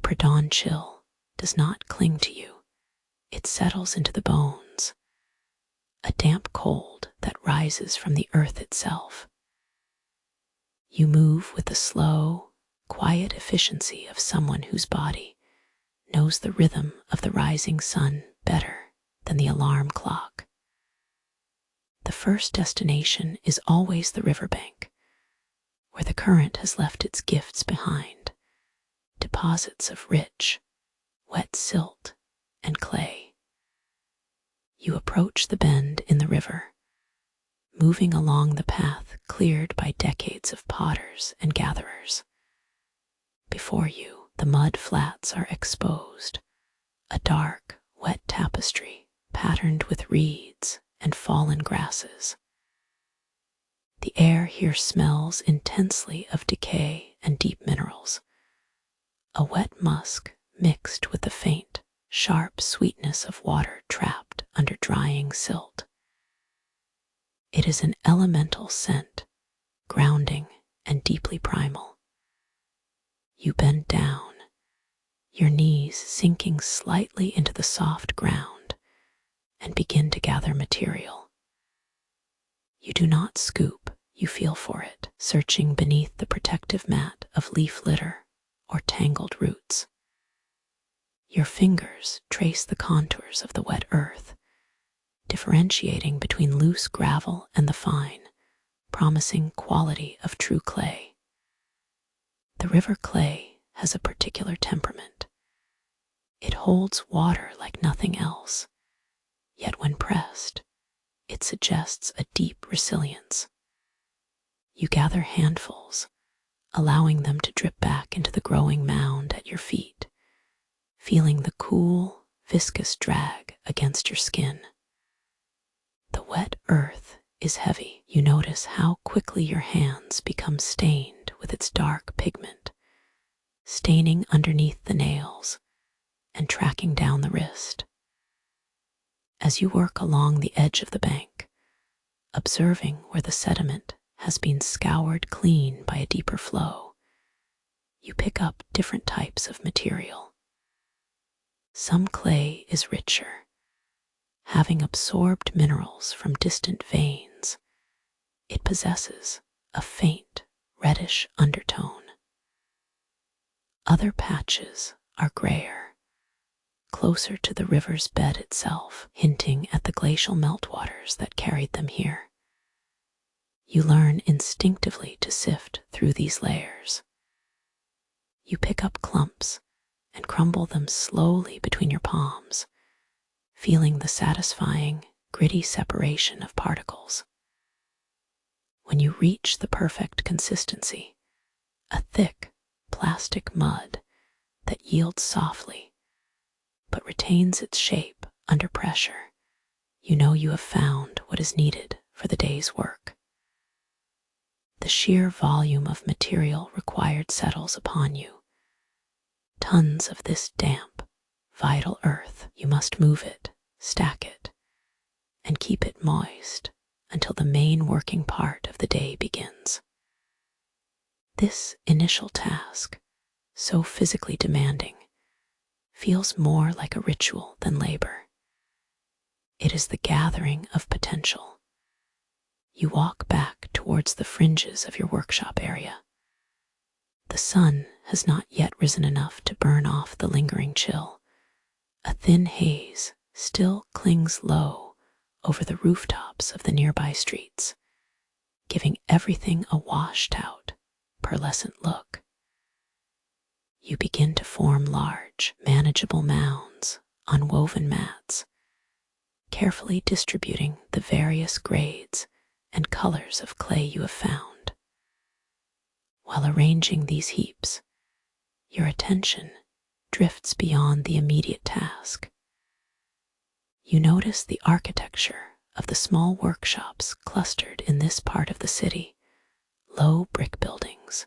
pre-dawn chill does not cling to you. It settles into the bones, a damp cold that rises from the earth itself. You move with the slow, quiet efficiency of someone whose body knows the rhythm of the rising sun better than the alarm clock. The first destination is always the riverbank, where the current has left its gifts behind, deposits of rich, wet silt and clay. You approach the bend in the river, moving along the path cleared by decades of potters and gatherers. Before you, the mud flats are exposed, a dark, wet tapestry patterned with reeds and fallen grasses. The air here smells intensely of decay and deep minerals, a wet musk mixed with the faint, sharp sweetness of water trapped under drying silt. It is an elemental scent, grounding and deeply primal. You bend down, your knees sinking slightly into the soft ground, and begin to gather material. You do not scoop, you feel for it, searching beneath the protective mat of leaf litter or tangled roots. Your fingers trace the contours of the wet earth, differentiating between loose gravel and the fine, promising quality of true clay. The river clay has a particular temperament. It holds water like nothing else, yet when pressed, it suggests a deep resilience. You gather handfuls, allowing them to drip back into the growing mound at your feet, feeling the cool, viscous drag against your skin. The wet earth is heavy. You notice how quickly your hands become stained with its dark pigment, staining underneath the nails and tracking down the wrist. As you work along the edge of the bank, observing where the sediment has been scoured clean by a deeper flow, you pick up different types of material. Some clay is richer, having absorbed minerals from distant veins. It possesses a faint, reddish undertone. Other patches are grayer, closer to the river's bed itself, hinting at the glacial meltwaters that carried them here. You learn instinctively to sift through these layers. You pick up clumps and crumble them slowly between your palms, feeling the satisfying, gritty separation of particles. When you reach the perfect consistency, a thick, plastic mud that yields softly but retains its shape under pressure, you know you have found what is needed for the day's work. The sheer volume of material required settles upon you. Tons of this damp, vital earth. You must move it, stack it, and keep it moist until the main working part of the day begins. This initial task, so physically demanding, feels more like a ritual than labor. It is the gathering of potential. You walk back towards the fringes of your workshop area. The sun has not yet risen enough to burn off the lingering chill. A thin haze still clings low over the rooftops of the nearby streets, giving everything a washed-out, pearlescent look. You begin to form large, manageable mounds on woven mats, carefully distributing the various grades and colors of clay you have found. While arranging these heaps, your attention drifts beyond the immediate task. You notice the architecture of the small workshops clustered in this part of the city, low brick buildings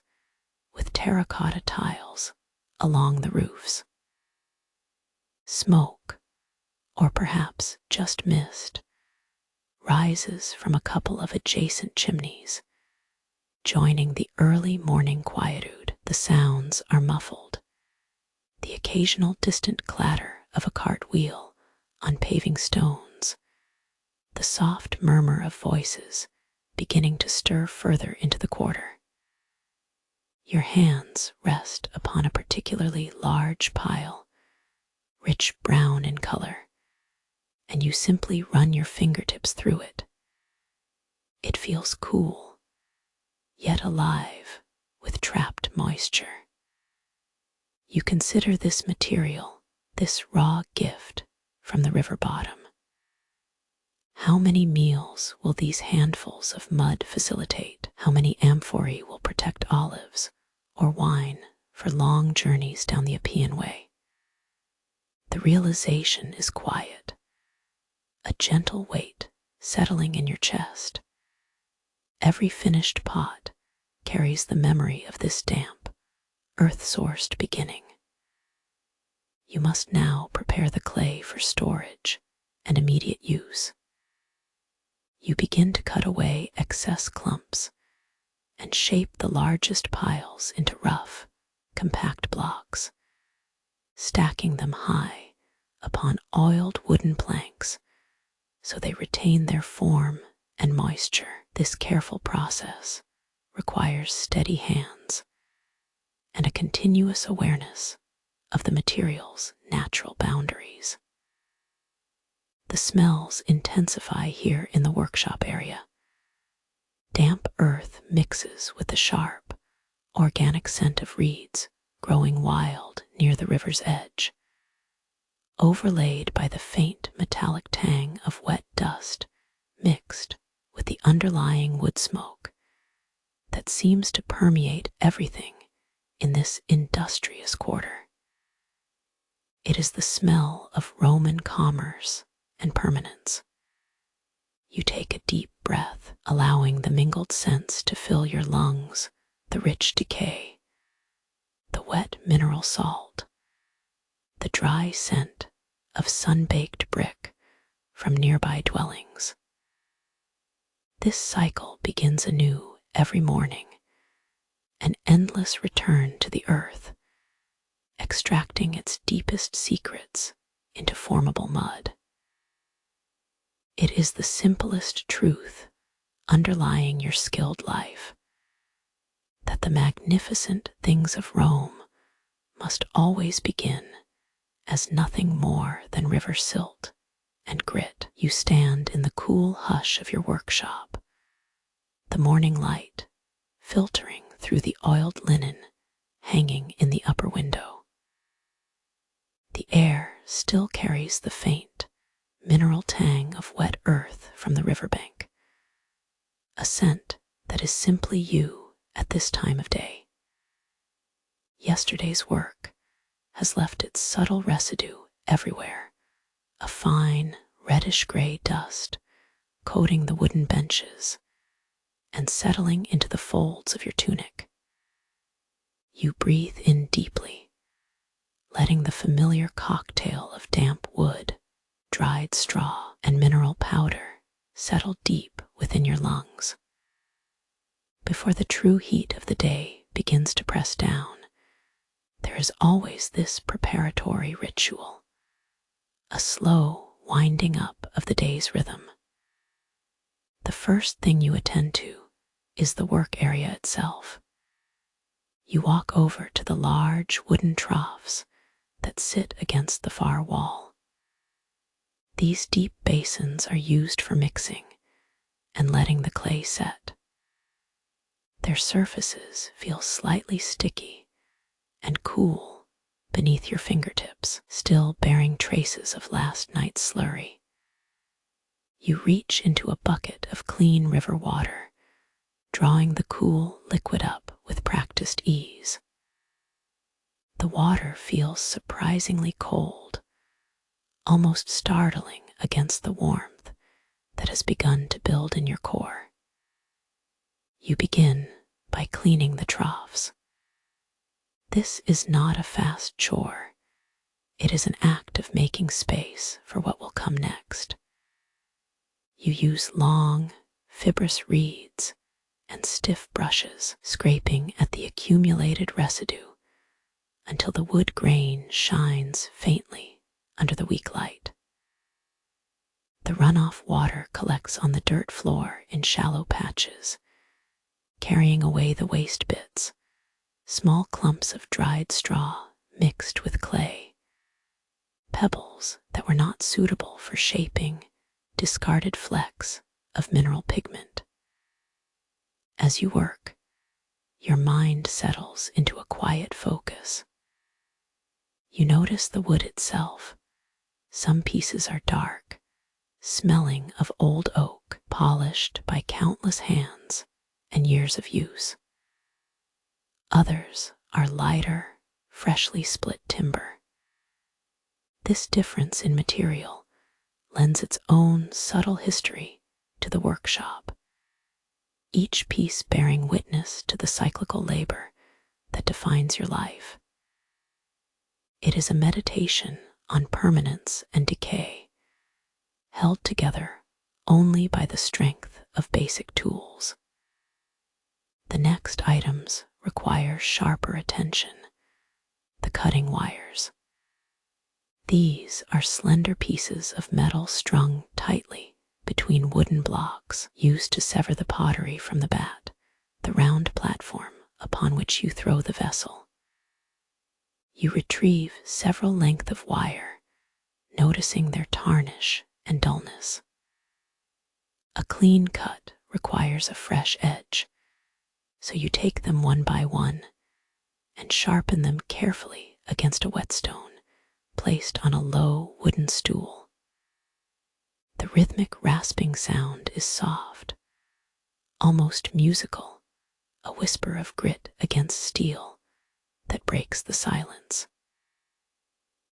with terracotta tiles along the roofs. Smoke, or perhaps just mist, rises from a couple of adjacent chimneys, joining the early morning quietude. The sounds are muffled, the occasional distant clatter of a cart wheel on paving stones, the soft murmur of voices beginning to stir further into the quarter. Your hands rest upon a particularly large pile, rich brown in color, and you simply run your fingertips through it. It feels cool, yet alive with trapped moisture. You consider this material, this raw gift from the river bottom. How many meals will these handfuls of mud facilitate? How many amphorae will protect olives or wine for long journeys down the Appian Way? The realization is quiet, a gentle weight settling in your chest. Every finished pot carries the memory of this damp, earth-sourced beginning. You must now prepare the clay for storage and immediate use. You begin to cut away excess clumps and shape the largest piles into rough, compact blocks, stacking them high upon oiled wooden planks so they retain their form and moisture. This careful process requires steady hands and a continuous awareness of the material's natural boundaries. The smells intensify here in the workshop area. Damp earth mixes with the sharp, organic scent of reeds growing wild near the river's edge, overlaid by the faint metallic tang of wet dust mixed with the underlying wood smoke that seems to permeate everything in this industrious quarter. It is the smell of Roman commerce and permanence. You take a deep breath, allowing the mingled scents to fill your lungs, the rich decay, the wet mineral salt, the dry scent of sun-baked brick from nearby dwellings. This cycle begins anew every morning, an endless return to the earth, extracting its deepest secrets into formable mud. It is the simplest truth underlying your skilled life, that the magnificent things of Rome must always begin as nothing more than river silt and grit. You stand in the cool hush of your workshop, the morning light filtering through the oiled linen hanging in the upper window. The air still carries the faint, mineral tang of wet earth from the riverbank, a scent that is simply you at this time of day. Yesterday's work has left its subtle residue everywhere, a fine, reddish-gray dust coating the wooden benches and settling into the folds of your tunic. You breathe in deeply, letting the familiar cocktail of damp wood, dried straw, and mineral powder settle deep within your lungs. Before the true heat of the day begins to press down, there is always this preparatory ritual, a slow winding up of the day's rhythm. The first thing you attend to is the work area itself. You walk over to the large wooden troughs that sit against the far wall. These deep basins are used for mixing and letting the clay set. Their surfaces feel slightly sticky and cool beneath your fingertips, still bearing traces of last night's slurry. You reach into a bucket of clean river water, drawing the cool liquid up with practiced ease. The water feels surprisingly cold, almost startling against the warmth that has begun to build in your core. You begin by cleaning the troughs. This is not a fast chore. It is an act of making space for what will come next. You use long, fibrous reeds and stiff brushes, scraping at the accumulated residue until the wood grain shines faintly under the weak light. The runoff water collects on the dirt floor in shallow patches, carrying away the waste bits, small clumps of dried straw mixed with clay, pebbles that were not suitable for shaping, discarded flecks of mineral pigment. As you work, your mind settles into a quiet focus. You notice the wood itself. Some pieces are dark, smelling of old oak, polished by countless hands and years of use. Others are lighter, freshly split timber. This difference in material lends its own subtle history to the workshop, each piece bearing witness to the cyclical labor that defines your life. It is a meditation on permanence and decay, held together only by the strength of basic tools. The next items require sharper attention: the cutting wires. These are slender pieces of metal strung tightly between wooden blocks used to sever the pottery from the bat, the round platform upon which you throw the vessel. You retrieve several lengths of wire, noticing their tarnish and dullness. A clean cut requires a fresh edge, so you take them one by one and sharpen them carefully against a whetstone placed on a low wooden stool. The rhythmic rasping sound is soft, almost musical, a whisper of grit against steel that breaks the silence.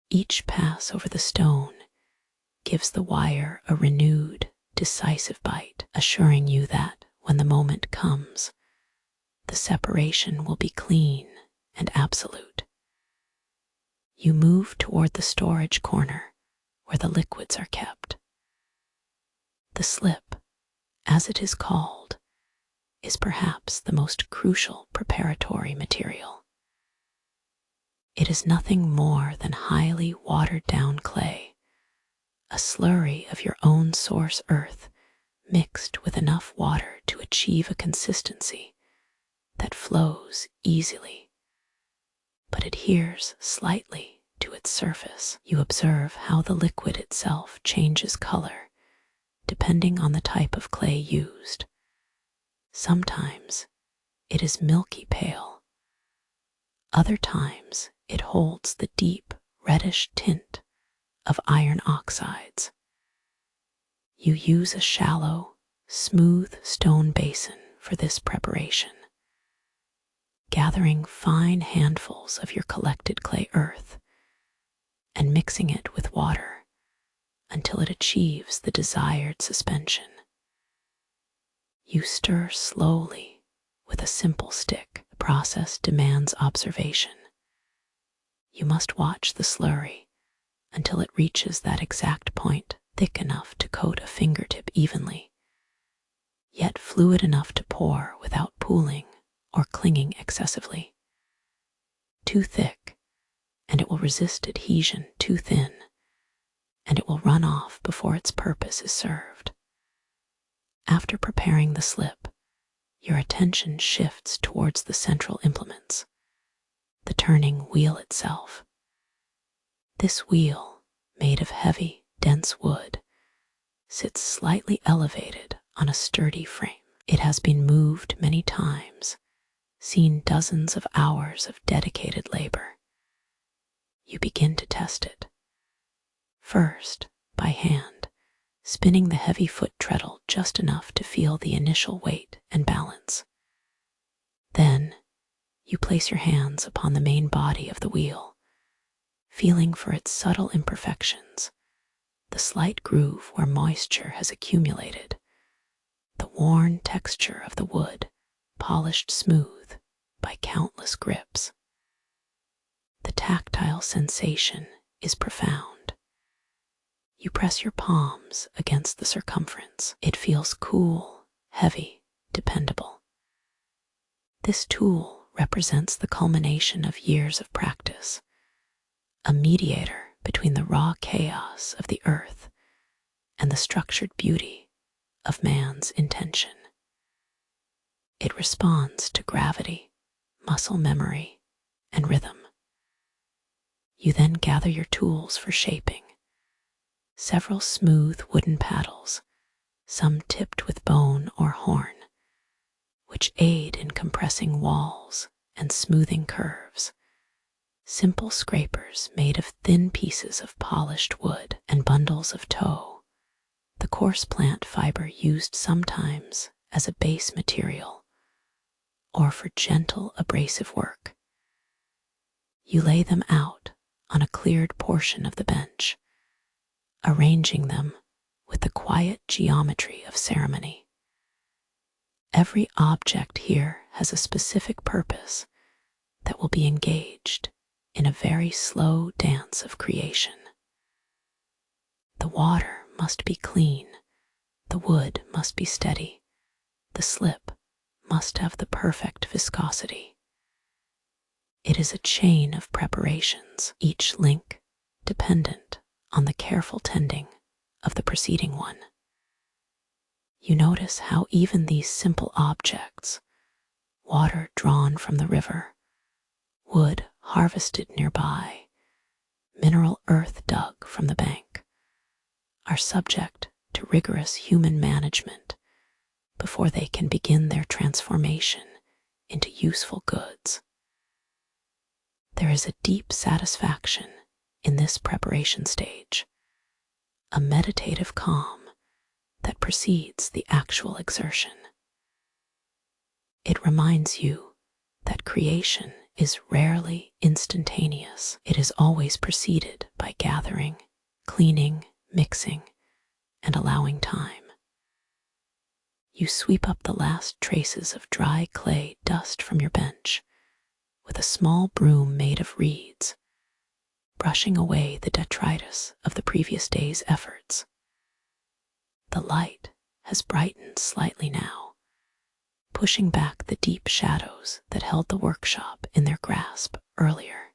Each pass over the stone gives the wire a renewed, decisive bite, assuring you that when the moment comes, the separation will be clean and absolute. You move toward the storage corner where the liquids are kept. The slip, as it is called, is perhaps the most crucial preparatory material. It is nothing more than highly watered-down clay, a slurry of your own source earth mixed with enough water to achieve a consistency that flows easily, but adheres slightly to its surface. You observe how the liquid itself changes color depending on the type of clay used. Sometimes it is milky pale. Other times it holds the deep reddish tint of iron oxides. You use a shallow, smooth stone basin for this preparation, gathering fine handfuls of your collected clay earth and mixing it with water until it achieves the desired suspension. You stir slowly with a simple stick. The process demands observation. You must watch the slurry until it reaches that exact point, thick enough to coat a fingertip evenly, yet fluid enough to pour without pooling or clinging excessively. Too thick, and it will resist adhesion; too thin, and it will run off before its purpose is served. After preparing the slip, your attention shifts towards the central implements, the turning wheel itself. This wheel, made of heavy, dense wood, sits slightly elevated on a sturdy frame. It has been moved many times, seen dozens of hours of dedicated labor. You begin to test it. First, by hand, spinning the heavy foot treadle just enough to feel the initial weight and balance. Then, you place your hands upon the main body of the wheel, feeling for its subtle imperfections, the slight groove where moisture has accumulated, the worn texture of the wood, polished smooth by countless grips. The tactile sensation is profound. You press your palms against the circumference. It feels cool, heavy, dependable. This tool represents the culmination of years of practice, a mediator between the raw chaos of the earth and the structured beauty of man's intention. It responds to gravity, muscle memory, and rhythm. You then gather your tools for shaping. Several smooth wooden paddles, some tipped with bone or horn, which aid in compressing walls and smoothing curves. Simple scrapers made of thin pieces of polished wood and bundles of tow, the coarse plant fiber used sometimes as a base material or for gentle abrasive work. You lay them out on a cleared portion of the bench, arranging them with the quiet geometry of ceremony. Every object here has a specific purpose that will be engaged in a very slow dance of creation. The water must be clean, the wood must be steady, the slip must have the perfect viscosity. It is a chain of preparations, each link dependent on the careful tending of the preceding one. You notice how even these simple objects, water drawn from the river, wood harvested nearby, mineral earth dug from the bank, are subject to rigorous human management before they can begin their transformation into useful goods. There is a deep satisfaction in this preparation stage, a meditative calm that precedes the actual exertion. It reminds you that creation is rarely instantaneous. It is always preceded by gathering, cleaning, mixing, and allowing time. You sweep up the last traces of dry clay dust from your bench with a small broom made of reeds, brushing away the detritus of the previous day's efforts. The light has brightened slightly now, pushing back the deep shadows that held the workshop in their grasp earlier.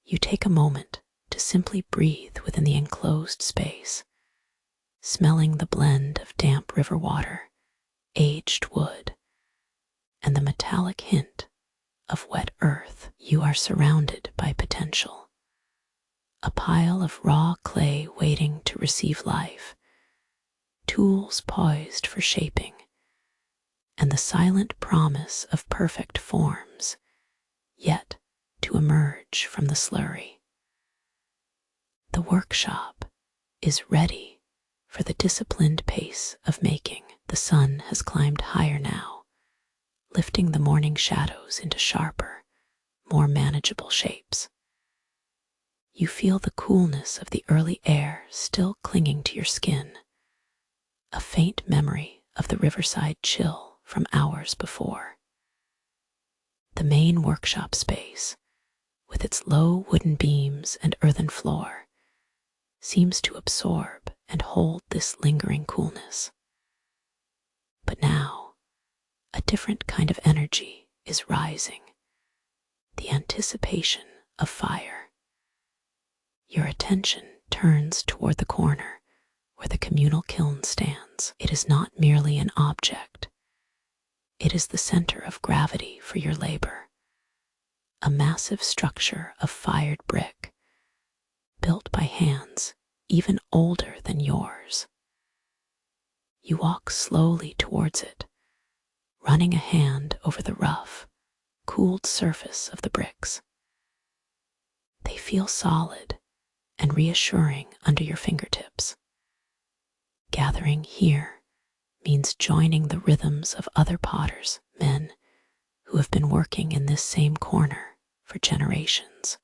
You take a moment to simply breathe within the enclosed space, smelling the blend of damp river water, aged wood, and the metallic hint of wet earth. You are surrounded by potential, a pile of raw clay waiting to receive life, tools poised for shaping, and the silent promise of perfect forms yet to emerge from the slurry. The workshop is ready for the disciplined pace of making. The sun has climbed higher now, lifting the morning shadows into sharper, more manageable shapes. You feel the coolness of the early air still clinging to your skin, a faint memory of the riverside chill from hours before. The main workshop space, with its low wooden beams and earthen floor, seems to absorb and hold this lingering coolness. But now, a different kind of energy is rising, the anticipation of fire. Your attention turns toward the corner where the communal kiln stands. It is not merely an object. It is the center of gravity for your labor, a massive structure of fired brick, built by hands even older than yours. You walk slowly towards it, running a hand over the rough, cooled surface of the bricks. They feel solid and reassuring under your fingertips. Gathering here means joining the rhythms of other potters, men who have been working in this same corner for generations,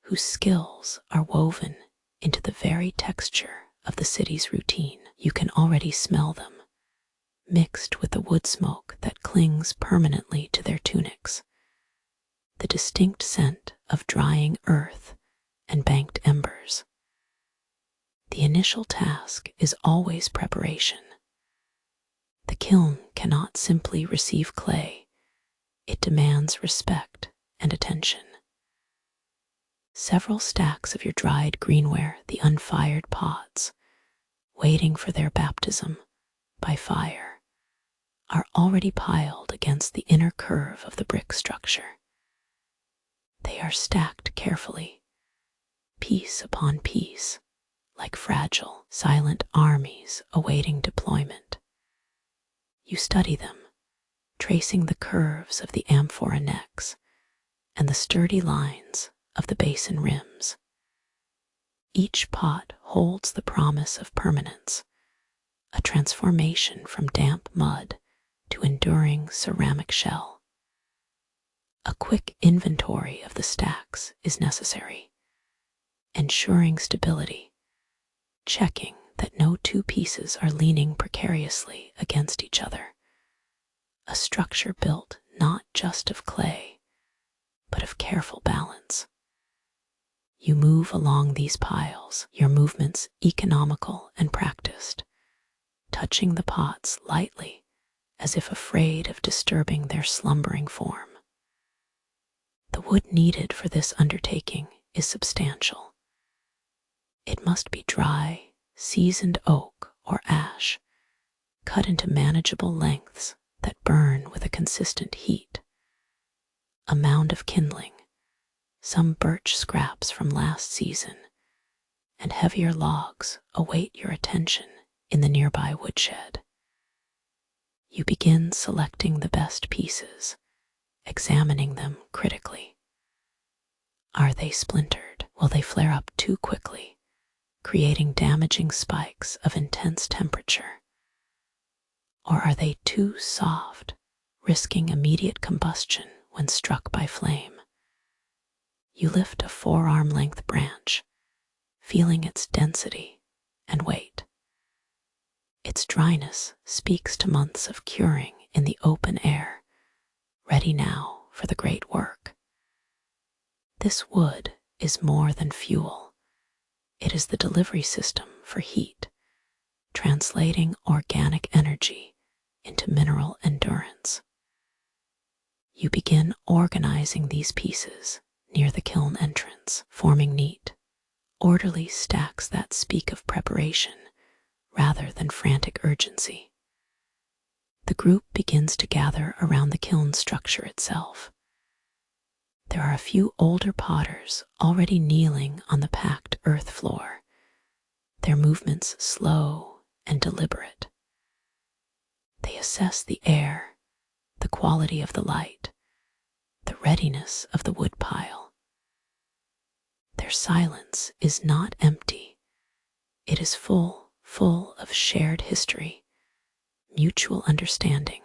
whose skills are woven into the very texture of the city's routine. You can already smell them, mixed with the wood smoke that clings permanently to their tunics, the distinct scent of drying earth and banked embers. The initial task is always preparation. The kiln cannot simply receive clay. It demands respect and attention. Several stacks of your dried greenware, the unfired pots, waiting for their baptism by fire, are already piled against the inner curve of the brick structure. They are stacked carefully, piece upon piece, like fragile, silent armies awaiting deployment. You study them, tracing the curves of the amphora necks and the sturdy lines of the basin rims. Each pot holds the promise of permanence, a transformation from damp mud to enduring ceramic shell. A quick inventory of the stacks is necessary, ensuring stability, checking that no two pieces are leaning precariously against each other. A structure built not just of clay, but of careful balance. You move along these piles, your movements economical and practiced, touching the pots lightly as if afraid of disturbing their slumbering form. The wood needed for this undertaking is substantial. It must be dry, seasoned oak or ash, cut into manageable lengths that burn with a consistent heat. A mound of kindling, some birch scraps from last season, and heavier logs await your attention in the nearby woodshed. You begin selecting the best pieces, examining them critically. Are they splintered? Will they flare up too quickly, creating damaging spikes of intense temperature? Or are they too soft, risking immediate combustion when struck by flame? You lift a forearm-length branch, feeling its density and weight. Its dryness speaks to months of curing in the open air, ready now for the great work. This wood is more than fuel. It is the delivery system for heat, translating organic energy into mineral endurance. You begin organizing these pieces near the kiln entrance, forming neat, orderly stacks that speak of preparation rather than frantic urgency. The group begins to gather around the kiln structure itself. There are a few older potters already kneeling on the packed earth floor, their movements slow and deliberate. They assess the air, the quality of the light, the readiness of the wood pile. Their silence is not empty. It is full of shared history, mutual understanding,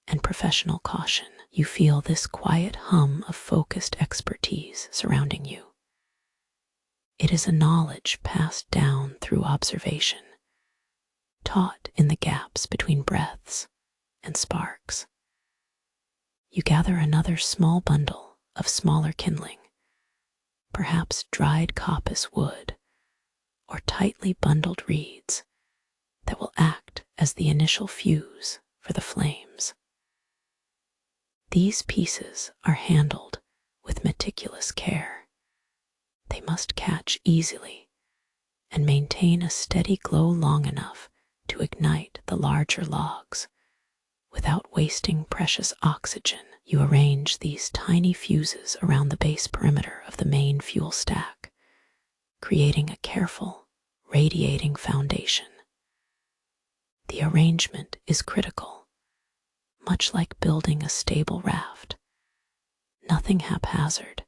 and professional caution. You feel this quiet hum of focused expertise surrounding you. It is a knowledge passed down through observation, taught in the gaps between breaths and sparks. You gather another small bundle of smaller kindling, perhaps dried coppice wood or tightly bundled reeds that will act as the initial fuse for the flames. These pieces are handled with meticulous care. They must catch easily and maintain a steady glow long enough to ignite the larger logs without wasting precious oxygen. You arrange these tiny fuses around the base perimeter of the main fuel stack, creating a careful, radiating foundation. The arrangement is critical, much like building a stable raft. Nothing haphazard,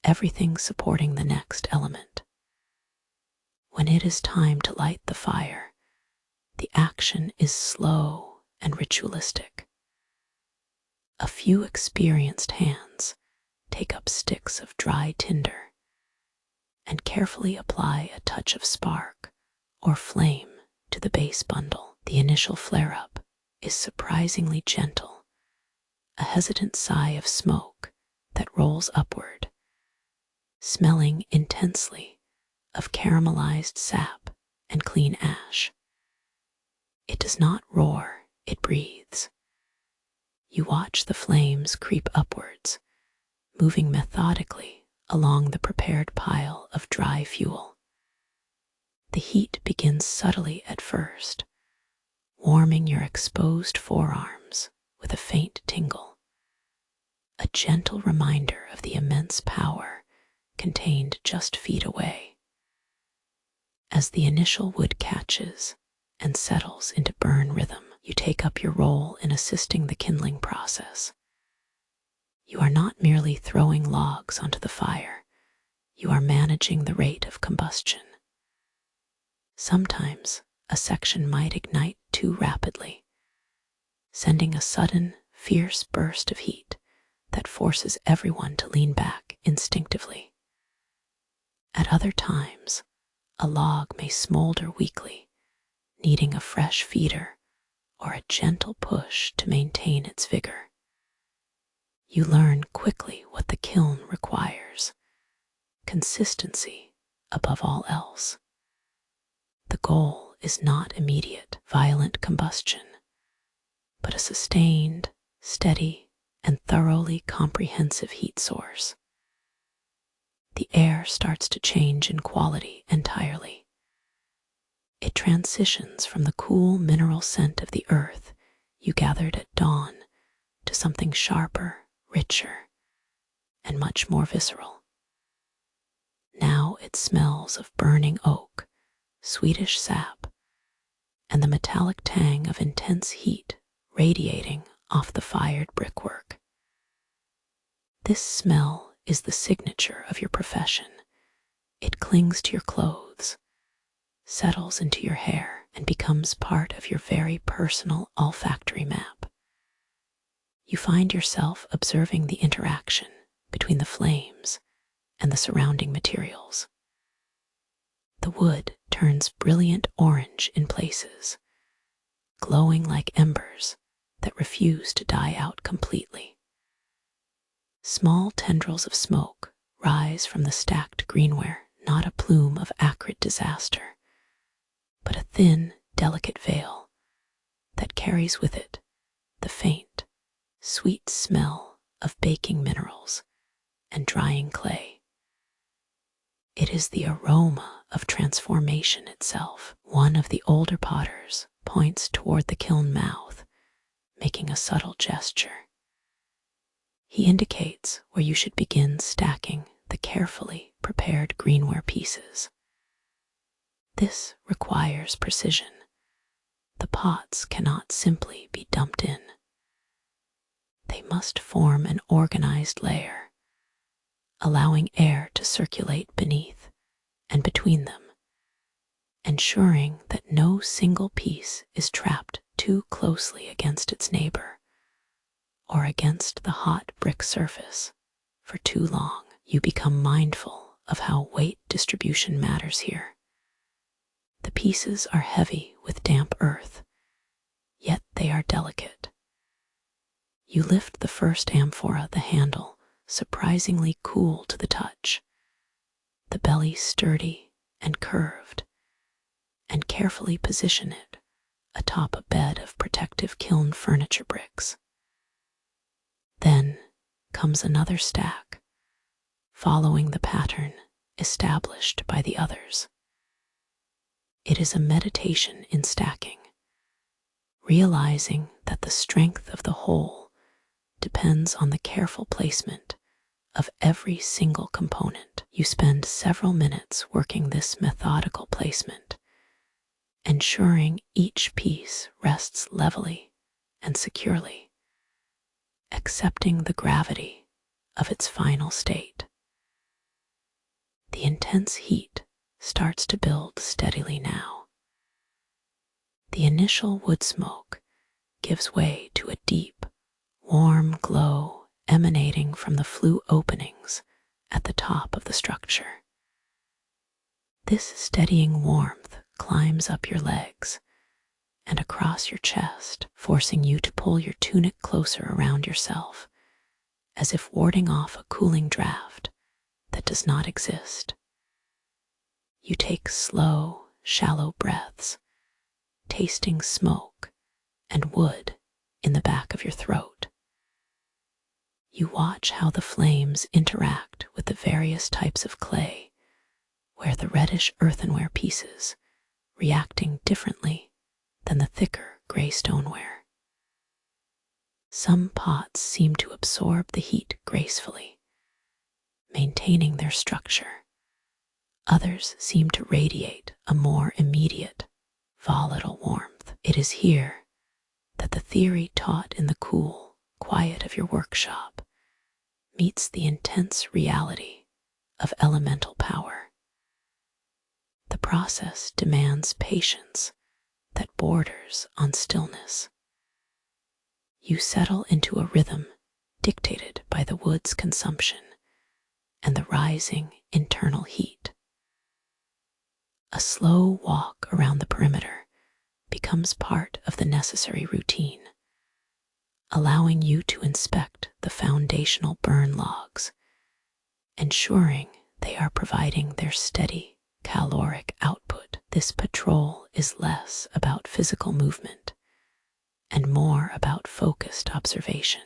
everything supporting the next element. When it is time to light the fire, the action is slow and ritualistic. A few experienced hands take up sticks of dry tinder and carefully apply a touch of spark or flame to the base bundle. The initial flare-up is surprisingly gentle, a hesitant sigh of smoke that rolls upward, smelling intensely of caramelized sap and clean ash. It does not roar, it breathes. You watch the flames creep upwards, moving methodically along the prepared pile of dry fuel. The heat begins subtly at first, warming your exposed forearms with a faint tingle, a gentle reminder of the immense power contained just feet away. As the initial wood catches and settles into burn rhythm, you take up your role in assisting the kindling process. You are not merely throwing logs onto the fire, you are managing the rate of combustion. Sometimes a section might ignite too rapidly, sending a sudden, fierce burst of heat that forces everyone to lean back instinctively. At other times, a log may smolder weakly, needing a fresh feeder or a gentle push to maintain its vigor. You learn quickly what the kiln requires: consistency above all else. The goal is not immediate, violent combustion, but a sustained, steady, and thoroughly comprehensive heat source. The air starts to change in quality entirely. It transitions from the cool mineral scent of the earth you gathered at dawn to something sharper, richer, and much more visceral. Now it smells of burning oak, sweetish sap, and the metallic tang of intense heat radiating off the fired brickwork. This smell is the signature of your profession. It clings to your clothes, settles into your hair, and becomes part of your very personal olfactory map. You find yourself observing the interaction between the flames and the surrounding materials. The wood turns brilliant orange in places, glowing like embers that refuse to die out completely. Small tendrils of smoke rise from the stacked greenware, not a plume of acrid disaster, but a thin, delicate veil that carries with it the faint, sweet smell of baking minerals and drying clay. It is the aroma of transformation itself. One of the older potters points toward the kiln mouth, making a subtle gesture. He indicates where you should begin stacking the carefully prepared greenware pieces. This requires precision. The pots cannot simply be dumped in. They must form an organized layer, allowing air to circulate beneath and between them, ensuring that no single piece is trapped too closely against its neighbor or against the hot brick surface for too long. You become mindful of how weight distribution matters here. The pieces are heavy with damp earth, yet they are delicate. You lift the first amphora, the handle surprisingly cool to the touch, the belly sturdy and curved, and carefully position it atop a bed of protective kiln furniture bricks. Then comes another stack, following the pattern established by the others. It is a meditation in stacking, realizing that the strength of the whole depends on the careful placement of every single component. You spend several minutes working this methodical placement, ensuring each piece rests levelly and securely, accepting the gravity of its final state. The intense heat starts to build steadily now. The initial wood smoke gives way to a deep, warm glow emanating from the flue openings at the top of the structure. This steadying warmth climbs up your legs and across your chest, forcing you to pull your tunic closer around yourself, as if warding off a cooling draft that does not exist. You take slow, shallow breaths, tasting smoke and wood in the back of your throat. You watch how the flames interact with the various types of clay, where the reddish earthenware pieces reacting differently than the thicker gray stoneware. Some pots seem to absorb the heat gracefully, maintaining their structure. Others seem to radiate a more immediate, volatile warmth. It is here that the theory taught in the cool quiet of your workshop meets the intense reality of elemental power. The process demands patience that borders on stillness. You settle into a rhythm dictated by the wood's consumption and the rising internal heat. A slow walk around the perimeter becomes part of the necessary routine, allowing you to inspect the foundational burn logs, ensuring they are providing their steady caloric output. This patrol is less about physical movement and more about focused observation.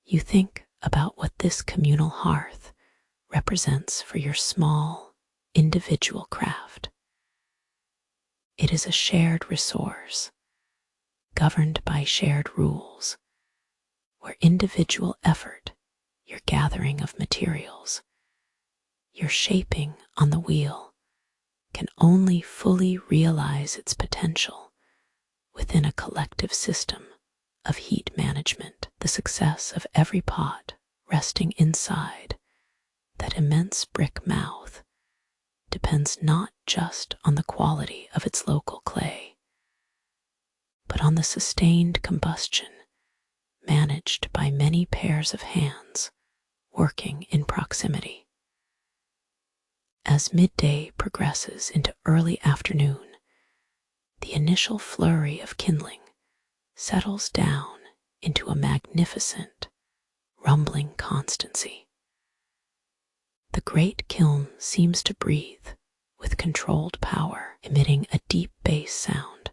You think about what this communal hearth represents for your small, individual craft. It is a shared resource, governed by shared rules, where individual effort, your gathering of materials, your shaping on the wheel, can only fully realize its potential within a collective system of heat management. The success of every pot resting inside that immense brick mouth depends not just on the quality of its local clay, but on the sustained combustion managed by many pairs of hands working in proximity. As midday progresses into early afternoon, the initial flurry of kindling settles down into a magnificent, rumbling constancy. The great kiln seems to breathe with controlled power, emitting a deep bass sound,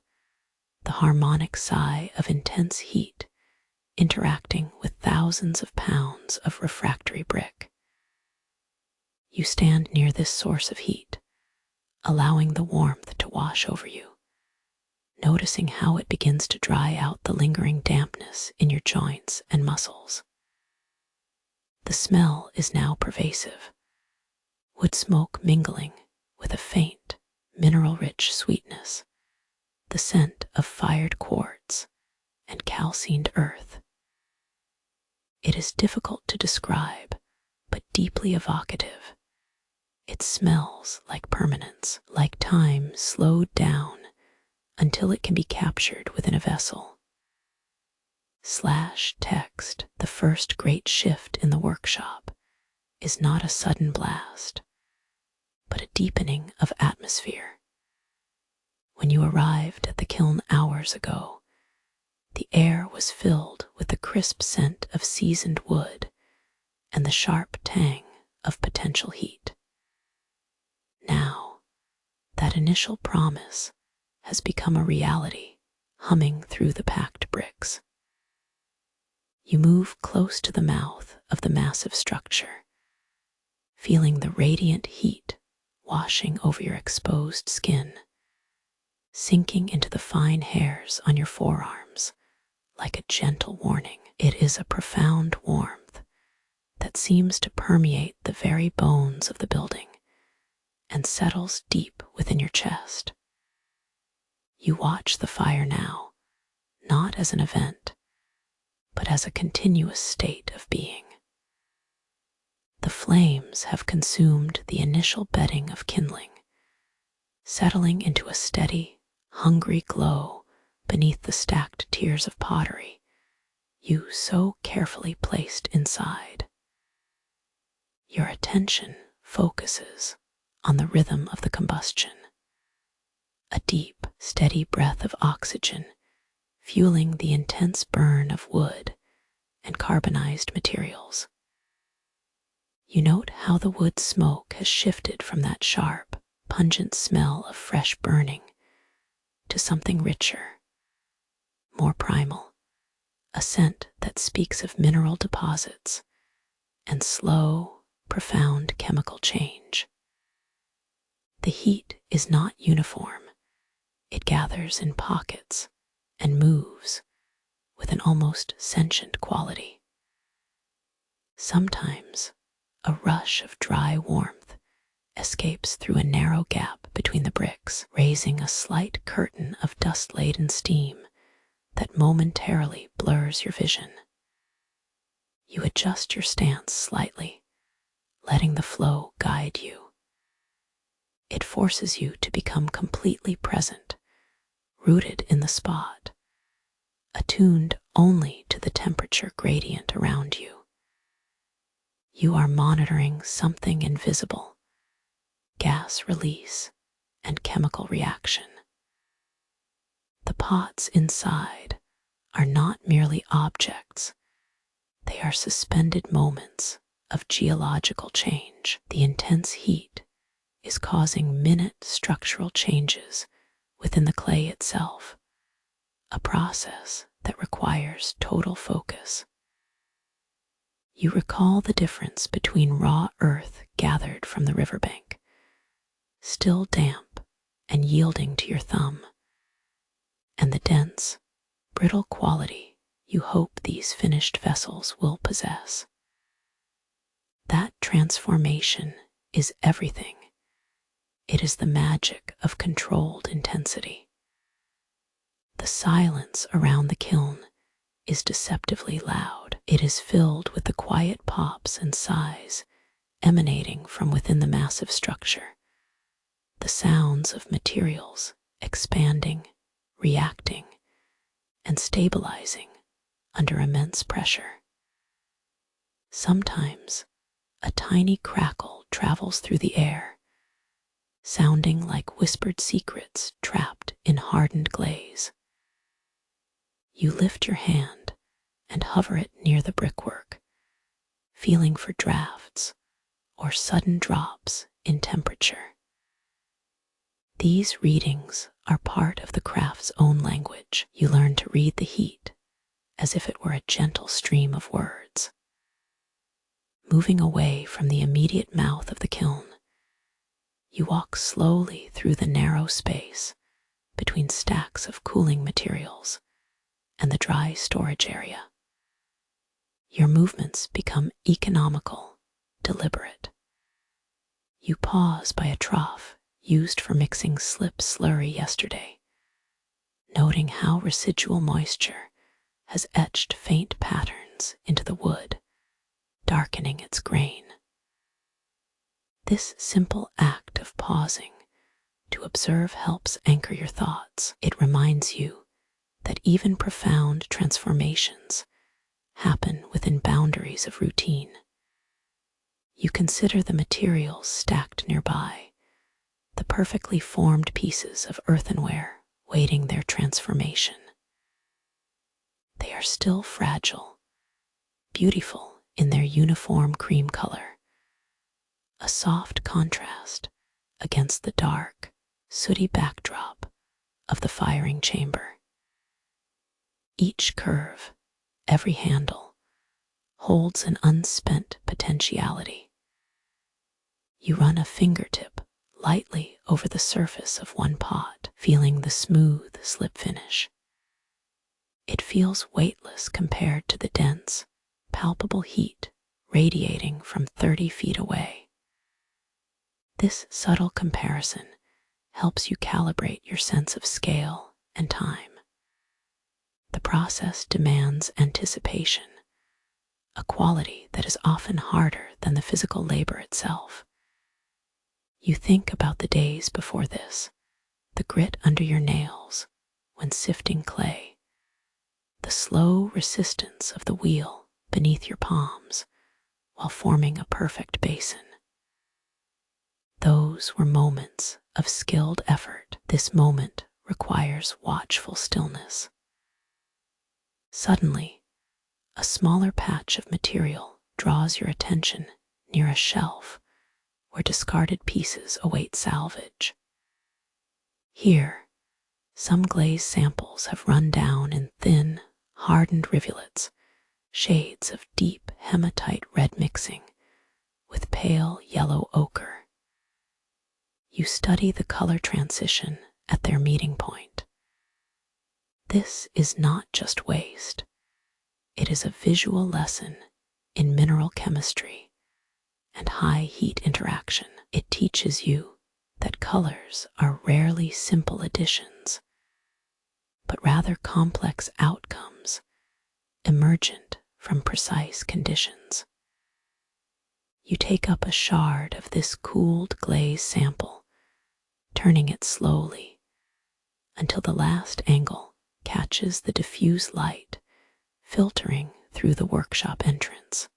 the harmonic sigh of intense heat interacting with thousands of pounds of refractory brick. You stand near this source of heat, allowing the warmth to wash over you, noticing how it begins to dry out the lingering dampness in your joints and muscles. The smell is now pervasive, wood smoke mingling with a faint, mineral-rich sweetness, the scent of fired quartz and calcined earth. It is difficult to describe, but deeply evocative. It smells like permanence, like time slowed down until it can be captured within a vessel. Text, the first great shift in the workshop, is not a sudden blast, but a deepening of atmosphere. When you arrived at the kiln hours ago, the air was filled with the crisp scent of seasoned wood and the sharp tang of potential heat. Now, that initial promise has become a reality, humming through the packed bricks. You move close to the mouth of the massive structure, feeling the radiant heat washing over your exposed skin, sinking into the fine hairs on your forearms like a gentle warning. It is a profound warmth that seems to permeate the very bones of the building and settles deep within your chest. You watch the fire now, not as an event, but as a continuous state of being. The flames have consumed the initial bedding of kindling, settling into a steady, hungry glow beneath the stacked tiers of pottery you so carefully placed inside. Your attention focuses on the rhythm of the combustion, a deep, steady breath of oxygen fueling the intense burn of wood and carbonized materials. You note how the wood smoke has shifted from that sharp, pungent smell of fresh burning to something richer, more primal, a scent that speaks of mineral deposits and slow, profound chemical change. The heat is not uniform. It gathers in pockets and moves with an almost sentient quality. Sometimes a rush of dry warmth escapes through a narrow gap between the bricks, raising a slight curtain of dust-laden steam that momentarily blurs your vision. You adjust your stance slightly, letting the flow guide you. It forces you to become completely present, rooted in the spot, attuned only to the temperature gradient around you. You are monitoring something invisible: gas release and chemical reaction. The pots inside are not merely objects, they are suspended moments of geological change. The intense heat is causing minute structural changes within the clay itself, a process that requires total focus. You recall the difference between raw earth gathered from the riverbank, still damp and yielding to your thumb, and the dense, brittle quality you hope these finished vessels will possess. That transformation is everything. It is the magic of controlled intensity. The silence around the kiln is deceptively loud. It is filled with the quiet pops and sighs emanating from within the massive structure, the sounds of materials expanding, reacting, and stabilizing under immense pressure. Sometimes a tiny crackle travels through the air, sounding like whispered secrets trapped in hardened glaze. You lift your hand and hover it near the brickwork, feeling for drafts or sudden drops in temperature. These readings are part of the craft's own language. You learn to read the heat as if it were a gentle stream of words. Moving away from the immediate mouth of the kiln, you walk slowly through the narrow space between stacks of cooling materials and the dry storage area. Your movements become economical, deliberate. You pause by a trough used for mixing slip slurry yesterday, noting how residual moisture has etched faint patterns into the wood, darkening its grain. This simple act of pausing to observe helps anchor your thoughts. It reminds you that even profound transformations happen within boundaries of routine. You consider the materials stacked nearby, the perfectly formed pieces of earthenware waiting their transformation. They are still fragile, beautiful in their uniform cream color, a soft contrast against the dark, sooty backdrop of the firing chamber. Each curve, every handle, holds an unspent potentiality. You run a fingertip lightly over the surface of one pot, feeling the smooth slip finish. It feels weightless compared to the dense, palpable heat radiating from 30 feet away. This subtle comparison helps you calibrate your sense of scale and time. The process demands anticipation, a quality that is often harder than the physical labor itself. You think about the days before this, the grit under your nails when sifting clay, the slow resistance of the wheel beneath your palms while forming a perfect basin. Those were moments of skilled effort. This moment requires watchful stillness. Suddenly, a smaller patch of material draws your attention near a shelf where discarded pieces await salvage. Here, some glaze samples have run down in thin, hardened rivulets, shades of deep hematite red mixing with pale yellow ochre. You study the color transition at their meeting point. This is not just waste. It is a visual lesson in mineral chemistry and high heat interaction. It teaches you that colors are rarely simple additions, but rather complex outcomes emergent from precise conditions. You take up a shard of this cooled glaze sample, turning it slowly until the last angle catches the diffuse light filtering through the workshop entrance.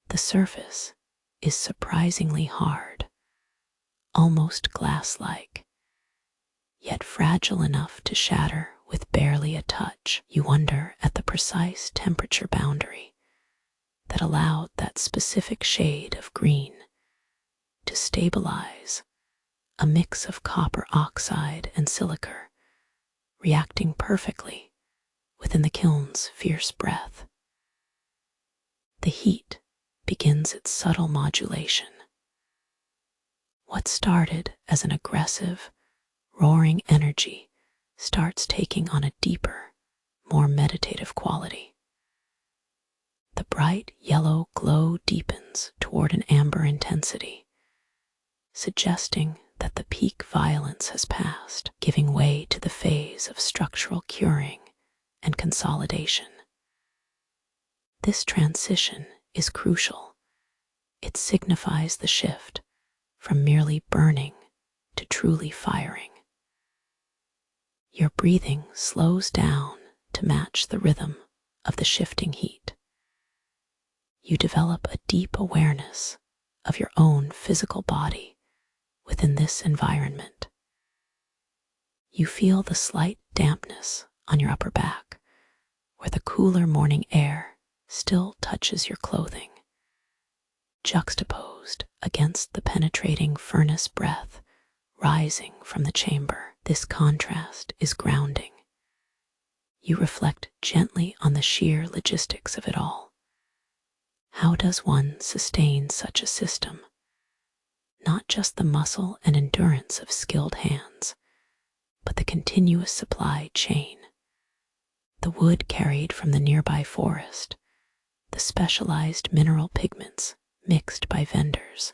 The surface is surprisingly hard, almost glass-like, yet fragile enough to shatter with barely a touch. You wonder at the precise temperature boundary that allowed that specific shade of green to stabilize, a mix of copper oxide and silica reacting perfectly within the kiln's fierce breath. The heat begins its subtle modulation. What started as an aggressive, roaring energy starts taking on a deeper, more meditative quality. The bright yellow glow deepens toward an amber intensity, suggesting that the peak violence has passed, giving way to the phase of structural curing and consolidation. This transition is crucial. It signifies the shift from merely burning to truly firing. Your breathing slows down to match the rhythm of the shifting heat. You develop a deep awareness of your own physical body within this environment. You feel the slight dampness on your upper back, where the cooler morning air still touches your clothing, juxtaposed against the penetrating furnace breath rising from the chamber. This contrast is grounding. You reflect gently on the sheer logistics of it all. How does one sustain such a system? Not just the muscle and endurance of skilled hands, but the continuous supply chain. The wood carried from the nearby forest, the specialized mineral pigments mixed by vendors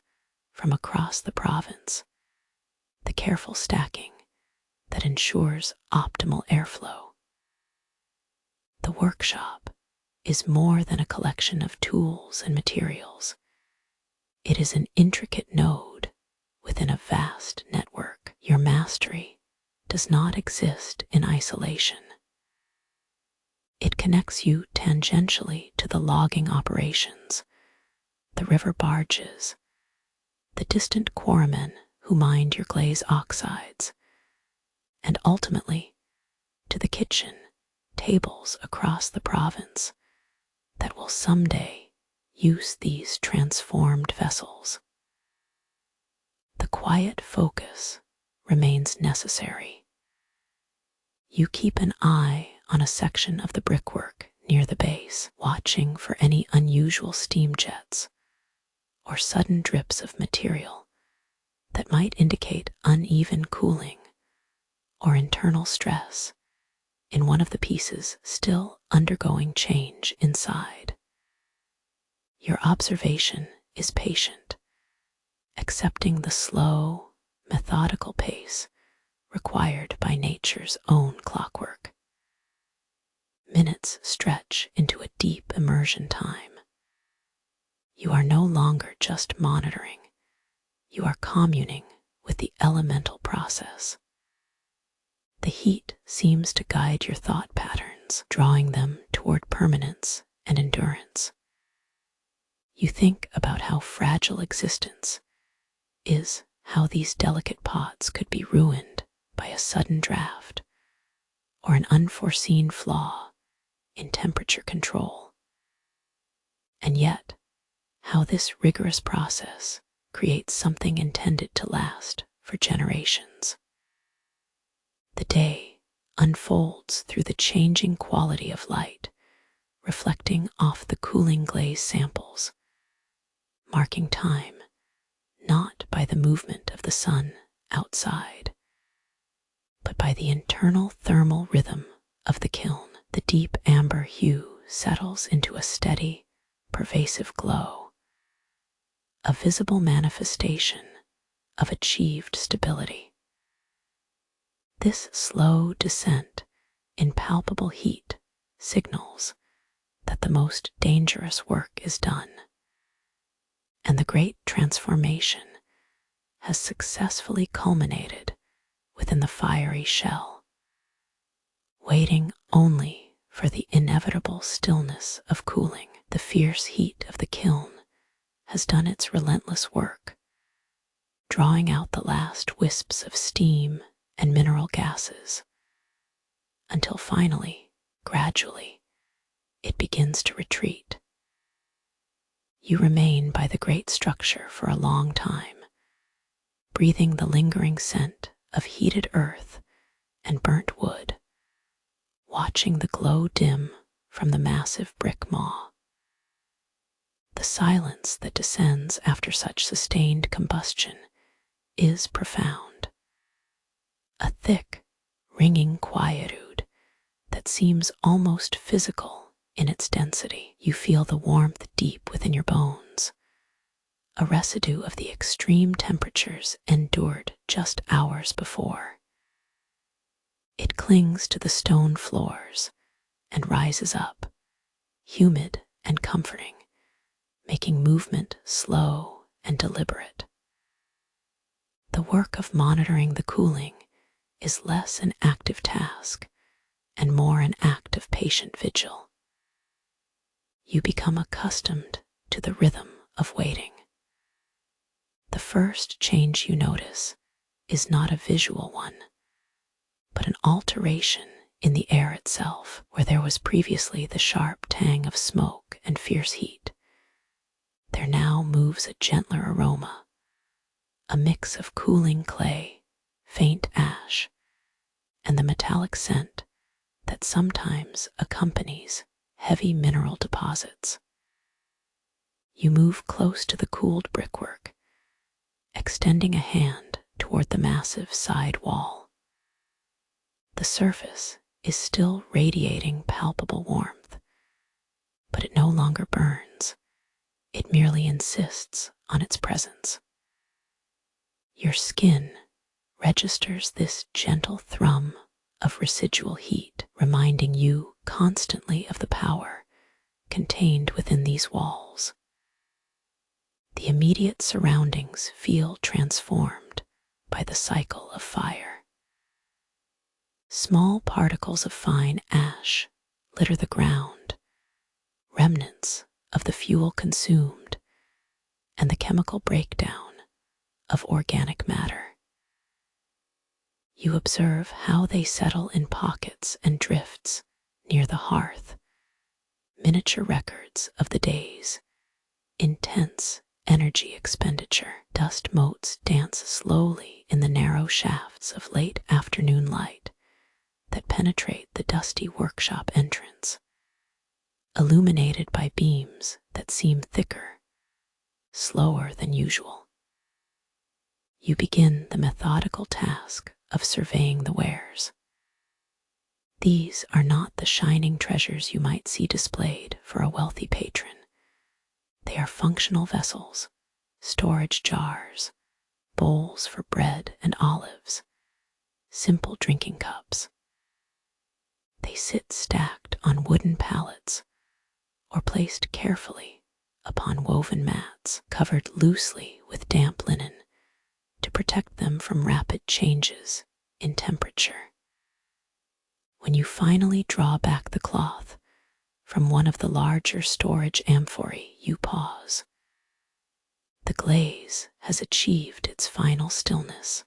from across the province, the careful stacking that ensures optimal airflow. The workshop is more than a collection of tools and materials. It is an intricate node within a vast network. Your mastery does not exist in isolation. It connects you tangentially to the logging operations, the river barges, the distant quarrymen who mined your glaze oxides, and ultimately to the kitchen tables across the province that will someday use these transformed vessels. The quiet focus remains necessary. You keep an eye on a section of the brickwork near the base, watching for any unusual steam jets or sudden drips of material that might indicate uneven cooling or internal stress in one of the pieces still undergoing change inside. Your observation is patient, accepting the slow, methodical pace required by nature's own clockwork. Minutes stretch into a deep immersion time. You are no longer just monitoring, you are communing with the elemental process. The heat seems to guide your thought patterns, drawing them toward permanence and endurance. You think about how fragile existence is, how these delicate pots could be ruined by a sudden draft or an unforeseen flaw in temperature control. And yet, how this rigorous process creates something intended to last for generations. The day unfolds through the changing quality of light, reflecting off the cooling glaze samples, marking time not by the movement of the sun outside, but by the internal thermal rhythm of the kiln. The deep amber hue settles into a steady, pervasive glow, a visible manifestation of achieved stability. This slow descent in palpable heat signals that the most dangerous work is done, and the great transformation has successfully culminated within the fiery shell, waiting only for the inevitable stillness of cooling. The fierce heat of the kiln has done its relentless work, drawing out the last wisps of steam and mineral gases, until finally, gradually, it begins to retreat. You remain by the great structure for a long time, breathing the lingering scent of heated earth and burnt wood, watching the glow dim from the massive brick maw. The silence that descends after such sustained combustion is profound, a thick, ringing quietude that seems almost physical in its density. You feel the warmth deep within your bones, a residue of the extreme temperatures endured just hours before. It clings to the stone floors and rises up, humid and comforting, making movement slow and deliberate. The work of monitoring the cooling is less an active task and more an act of patient vigil. You become accustomed to the rhythm of waiting. The first change you notice is not a visual one, but an alteration in the air itself. Where there was previously the sharp tang of smoke and fierce heat, there now moves a gentler aroma, a mix of cooling clay, faint ash, and the metallic scent that sometimes accompanies heavy mineral deposits. You move close to the cooled brickwork, extending a hand toward the massive side wall. The surface is still radiating palpable warmth, but it no longer burns. It merely insists on its presence. Your skin registers this gentle thrum of residual heat, reminding you constantly of the power contained within these walls. The immediate surroundings feel transformed by the cycle of fire. Small particles of fine ash litter the ground, remnants of the fuel consumed and the chemical breakdown of organic matter. You observe how they settle in pockets and drifts near the hearth, miniature records of the day's intense energy expenditure. Dust motes dance slowly in the narrow shafts of late afternoon light that penetrate the dusty workshop entrance, illuminated by beams that seem thicker, slower than usual. You begin the methodical task of surveying the wares. These are not the shining treasures you might see displayed for a wealthy patron. They are functional vessels, storage jars, bowls for bread and olives, simple drinking cups. They sit stacked on wooden pallets or placed carefully upon woven mats covered loosely with damp linen to protect them from rapid changes in temperature. When you finally draw back the cloth from one of the larger storage amphorae, you pause. The glaze has achieved its final stillness.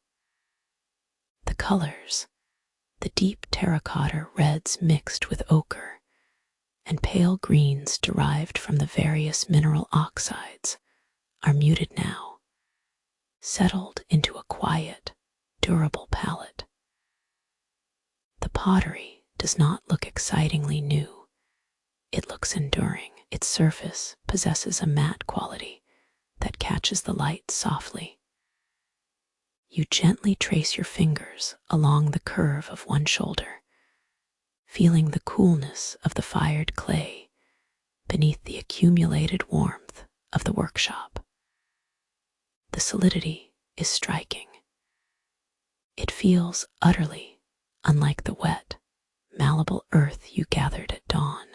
The colors, the deep terracotta reds mixed with ochre and pale greens derived from the various mineral oxides, are muted now, settled into a quiet, durable palette. The pottery does not look excitingly new. It looks enduring. Its surface possesses a matte quality that catches the light softly. You gently trace your fingers along the curve of one shoulder, feeling the coolness of the fired clay beneath the accumulated warmth of the workshop. The solidity is striking. It feels utterly unlike the wet, malleable earth you gathered at dawn.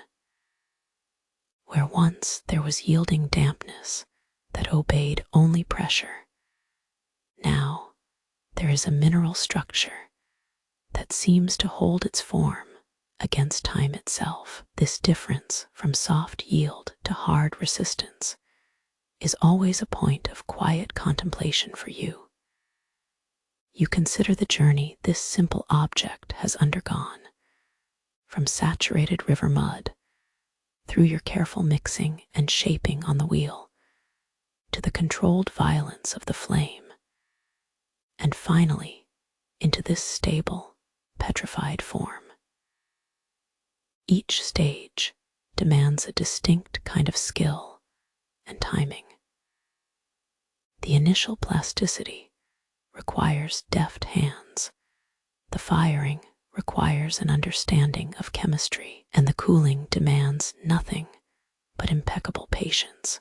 Where once there was yielding dampness that obeyed only pressure, now there is a mineral structure that seems to hold its form against time itself. This difference from soft yield to hard resistance is always a point of quiet contemplation for you. You consider the journey this simple object has undergone, from saturated river mud, through your careful mixing and shaping on the wheel, to the controlled violence of the flame, and finally into this stable, petrified form. Each stage demands a distinct kind of skill and timing. The initial plasticity requires deft hands, the firing requires an understanding of chemistry, and the cooling demands nothing but impeccable patience.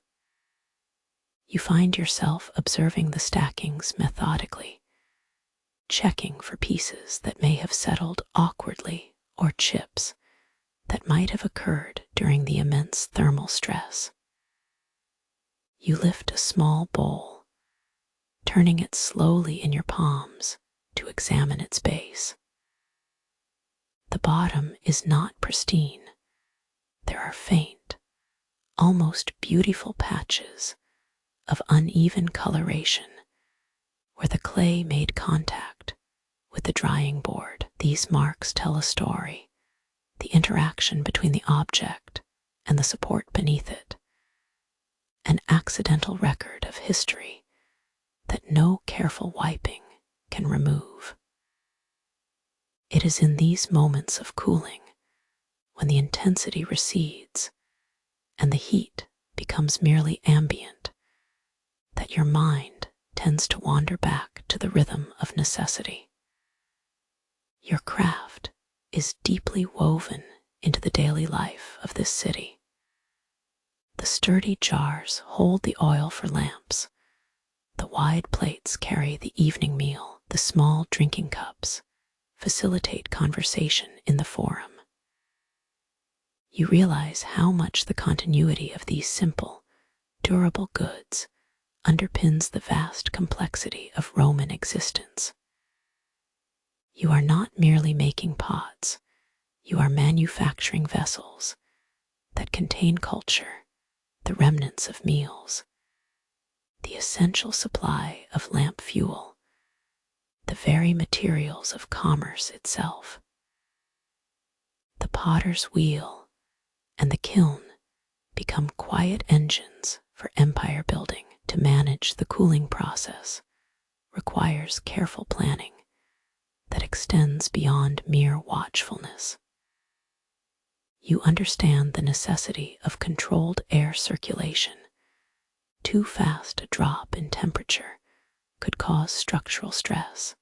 You find yourself observing the stackings methodically, checking for pieces that may have settled awkwardly or chips that might have occurred during the immense thermal stress. You lift a small bowl, turning it slowly in your palms to examine its base. The bottom is not pristine. There are faint, almost beautiful patches of uneven coloration where the clay made contact with the drying board. These marks tell a story, the interaction between the object and the support beneath it, an accidental record of history that no careful wiping can remove. It is in these moments of cooling, when the intensity recedes and the heat becomes merely ambient, that your mind tends to wander back to the rhythm of necessity. Your craft is deeply woven into the daily life of this city. The sturdy jars hold the oil for lamps, the wide plates carry the evening meal, the small drinking cups facilitate conversation in the forum. You realize how much the continuity of these simple, durable goods underpins the vast complexity of Roman existence. You are not merely making pots, you are manufacturing vessels that contain culture, the remnants of meals, the essential supply of lamp fuel, the very materials of commerce itself. The potter's wheel and the kiln become quiet engines for empire building. To manage the cooling process requires careful planning that extends beyond mere watchfulness. You understand the necessity of controlled air circulation. Too fast a drop in temperature could cause structural stress,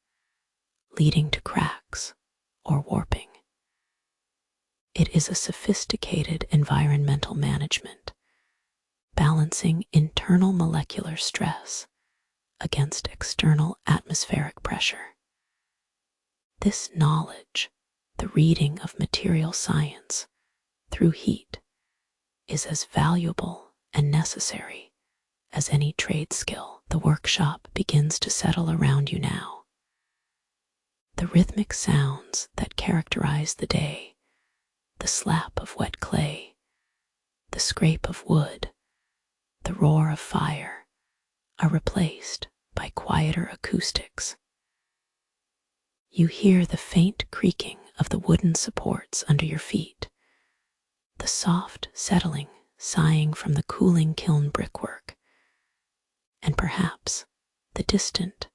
leading to cracks or warping. It is a sophisticated environmental management, balancing internal molecular stress against external atmospheric pressure. This knowledge, the reading of material science through heat, is as valuable and necessary as any trade skill. The workshop begins to settle around you now. The rhythmic sounds that characterize the day, the slap of wet clay, the scrape of wood, the roar of fire, are replaced by quieter acoustics. You hear the faint creaking of the wooden supports under your feet, the soft settling sighing from the cooling kiln brickwork, and perhaps the distant,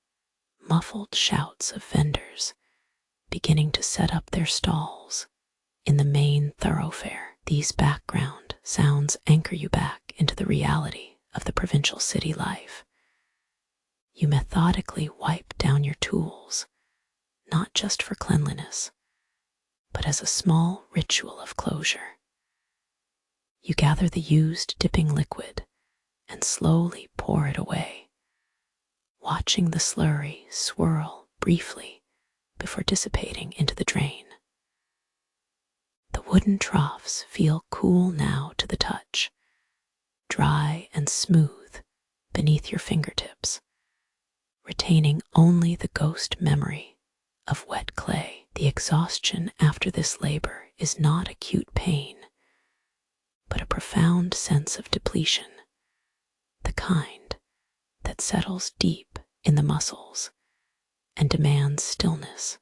muffled shouts of vendors beginning to set up their stalls in the main thoroughfare. These background sounds anchor you back into the reality of the provincial city life. You methodically wipe down your tools, not just for cleanliness, but as a small ritual of closure. You gather the used dipping liquid and slowly pour it away, watching the slurry swirl briefly before dissipating into the drain. The wooden troughs feel cool now to the touch, dry and smooth beneath your fingertips, retaining only the ghost memory of wet clay. The exhaustion after this labor is not acute pain, but a profound sense of depletion, the kind that settles deep in the muscles and demands stillness.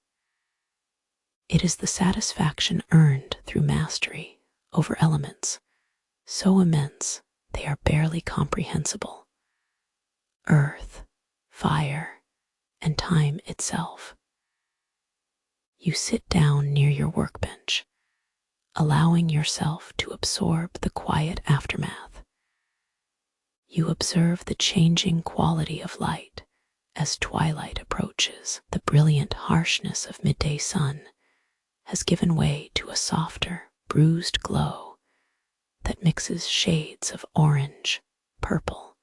It is the satisfaction earned through mastery over elements so immense they are barely comprehensible. Earth, fire, and time itself. You sit down near your workbench, allowing yourself to absorb the quiet aftermath. You observe the changing quality of light as twilight approaches. The brilliant harshness of midday sun has given way to a softer, bruised glow that mixes shades of orange, purple,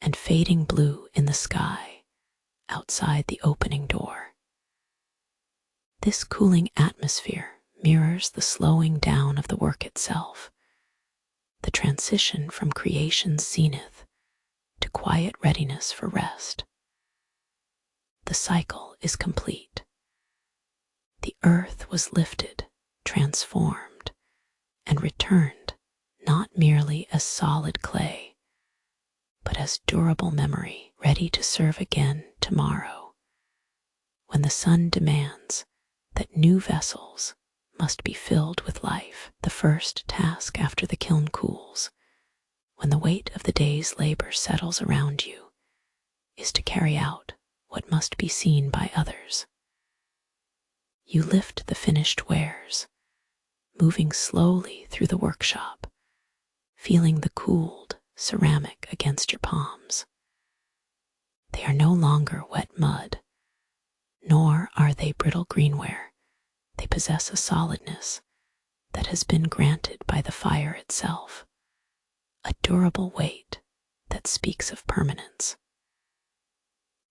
and fading blue in the sky outside the opening door. This cooling atmosphere mirrors the slowing down of the work itself, the transition from creation's zenith to quiet readiness for rest. The cycle is complete. The earth was lifted, transformed, and returned not merely as solid clay, but as durable memory ready to serve again tomorrow, when the sun demands that new vessels must be filled with life. The first task after the kiln cools, when the weight of the day's labor settles around you, is to carry out what must be seen by others. You lift the finished wares, moving slowly through the workshop, feeling the cooled ceramic against your palms. They are no longer wet mud, nor are they brittle greenware. They possess a solidness that has been granted by the fire itself, a durable weight that speaks of permanence.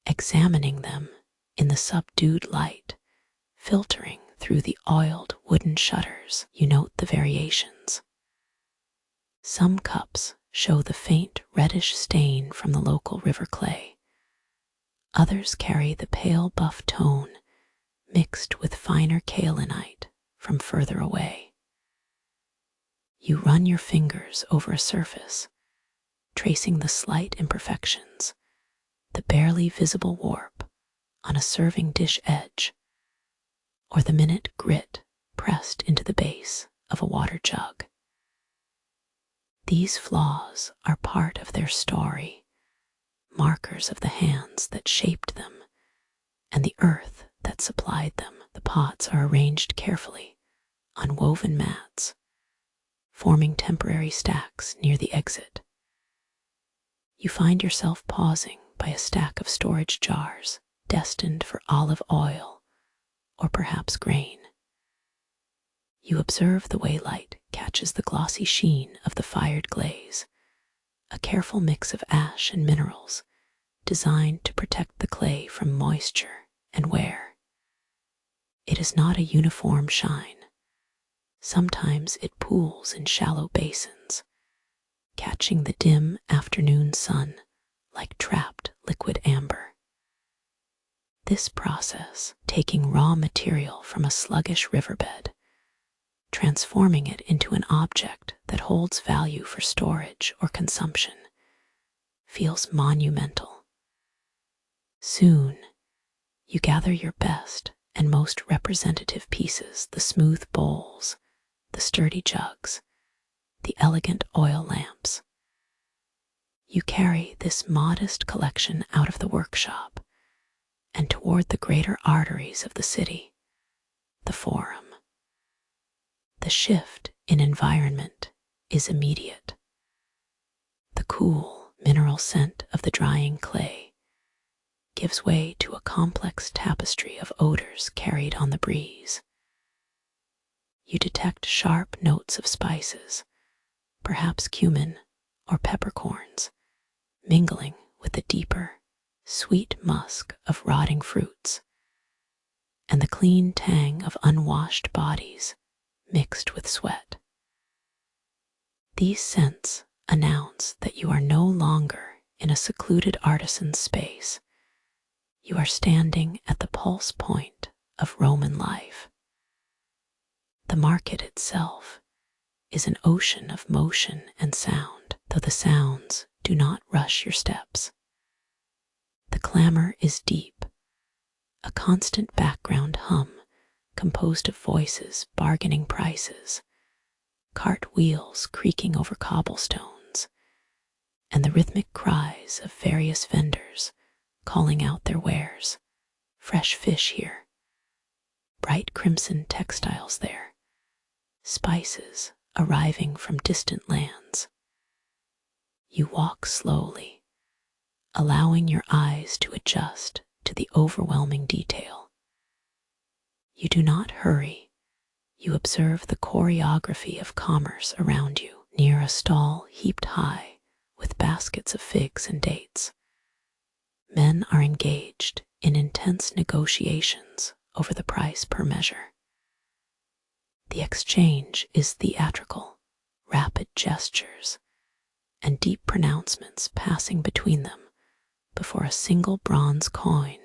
Examining them in the subdued light, filtering through the oiled wooden shutters, you note the variations. Some cups show the faint reddish stain from the local river clay. Others carry the pale buff tone mixed with finer kaolinite from further away. You run your fingers over a surface, tracing the slight imperfections, the barely visible warp on a serving dish edge, or the minute grit pressed into the base of a water jug. These flaws are part of their story, markers of the hands that shaped them and the earth that supplied them. The pots are arranged carefully on woven mats, forming temporary stacks near the exit. You find yourself pausing by a stack of storage jars destined for olive oil or perhaps grain. You observe the way light catches the glossy sheen of the fired glaze, a careful mix of ash and minerals designed to protect the clay from moisture and wear. It is not a uniform shine. Sometimes it pools in shallow basins, catching the dim afternoon sun like trapped liquid amber. This process, taking raw material from a sluggish riverbed, transforming it into an object that holds value for storage or consumption, feels monumental. Soon, you gather your best and most representative pieces, the smooth bowls, the sturdy jugs, the elegant oil lamps. You carry this modest collection out of the workshop and toward the greater arteries of the city, the forum. The shift in environment is immediate. The cool, mineral scent of the drying clay gives way to a complex tapestry of odors carried on the breeze. You detect sharp notes of spices, perhaps cumin or peppercorns, mingling with the deeper, sweet musk of rotting fruits, and the clean tang of unwashed bodies mixed with sweat. These scents announce that you are no longer in a secluded artisan space. You are standing at the pulse point of Roman life. The market itself is an ocean of motion and sound, though the sounds do not rush your steps. The clamor is deep, a constant background hum composed of voices bargaining prices, cart wheels creaking over cobblestones, and the rhythmic cries of various vendors calling out their wares. Fresh fish here, bright crimson textiles there, spices arriving from distant lands. You walk slowly, allowing your eyes to adjust to the overwhelming detail. You do not hurry. You observe the choreography of commerce around you. Near a stall heaped high with baskets of figs and dates, men are engaged in intense negotiations over the price per measure. The exchange is theatrical, rapid gestures, and deep pronouncements passing between them before a single bronze coin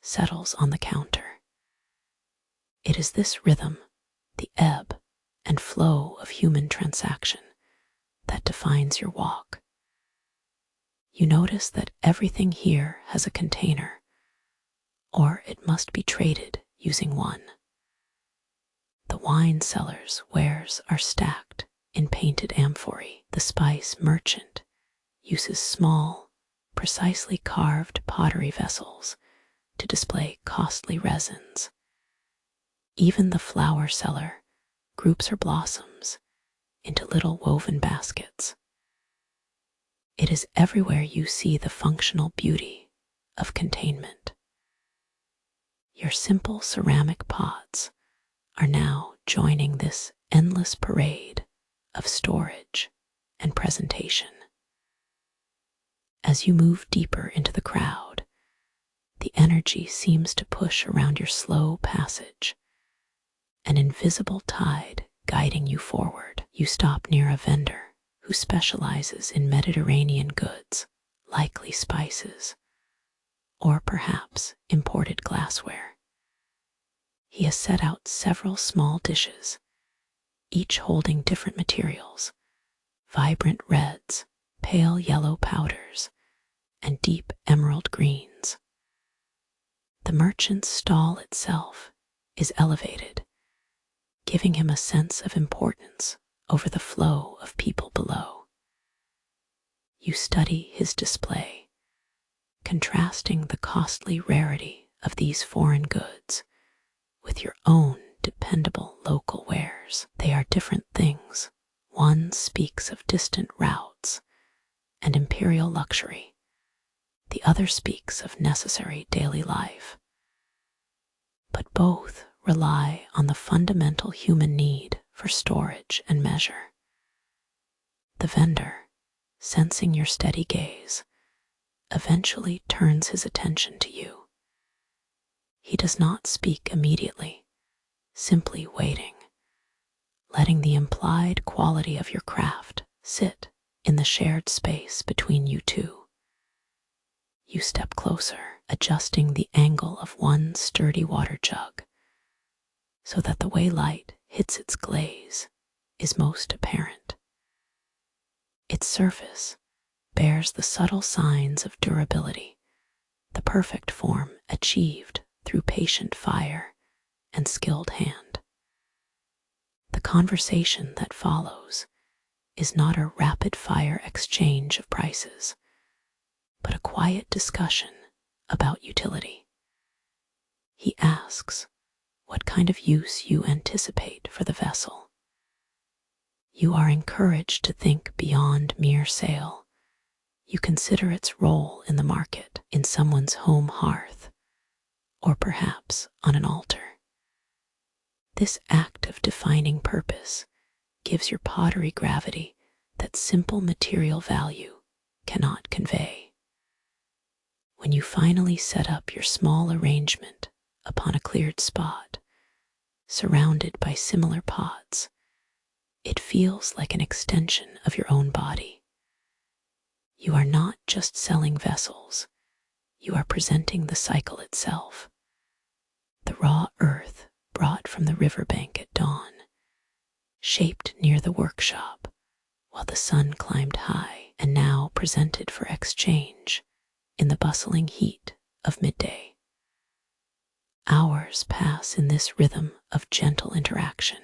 settles on the counter. It is this rhythm, the ebb and flow of human transaction, that defines your walk. You notice that everything here has a container, or it must be traded using one. The wine seller's wares are stacked in painted amphorae. The spice merchant uses small, precisely carved pottery vessels to display costly resins. Even the flower seller groups her blossoms into little woven baskets. It is everywhere you see the functional beauty of containment. Your simple ceramic pots are now joining this endless parade of storage and presentation. As you move deeper into the crowd, the energy seems to push around your slow passage, an invisible tide guiding you forward. You stop near a vendor who specializes in Mediterranean goods, likely spices, or perhaps imported glassware. He has set out several small dishes, each holding different materials, vibrant reds, pale yellow powders, and deep emerald greens. The merchant's stall itself is elevated, giving him a sense of importance over the flow of people below. You study his display, contrasting the costly rarity of these foreign goods with your own dependable local wares. They are different things. One speaks of distant routes and imperial luxury. The other speaks of necessary daily life. But both rely on the fundamental human need for storage and measure. The vendor, sensing your steady gaze, eventually turns his attention to you. He does not speak immediately, simply waiting, letting the implied quality of your craft sit in the shared space between you two. You step closer, adjusting the angle of one sturdy water jug so that the way light hits its glaze is most apparent. Its surface bears the subtle signs of durability, the perfect form achieved through patient fire and skilled hand. The conversation that follows is not a rapid-fire exchange of prices, but a quiet discussion about utility. He asks, what kind of use you anticipate for the vessel. You are encouraged to think beyond mere sale. You consider its role in the market, in someone's home hearth, or perhaps on an altar. This act of defining purpose gives your pottery gravity that simple material value cannot convey. When you finally set up your small arrangement upon a cleared spot, surrounded by similar pots, it feels like an extension of your own body. You are not just selling vessels, you are presenting the cycle itself. The raw earth brought from the riverbank at dawn, shaped near the workshop while the sun climbed high, and now presented for exchange in the bustling heat of midday. Hours pass in this rhythm of gentle interaction.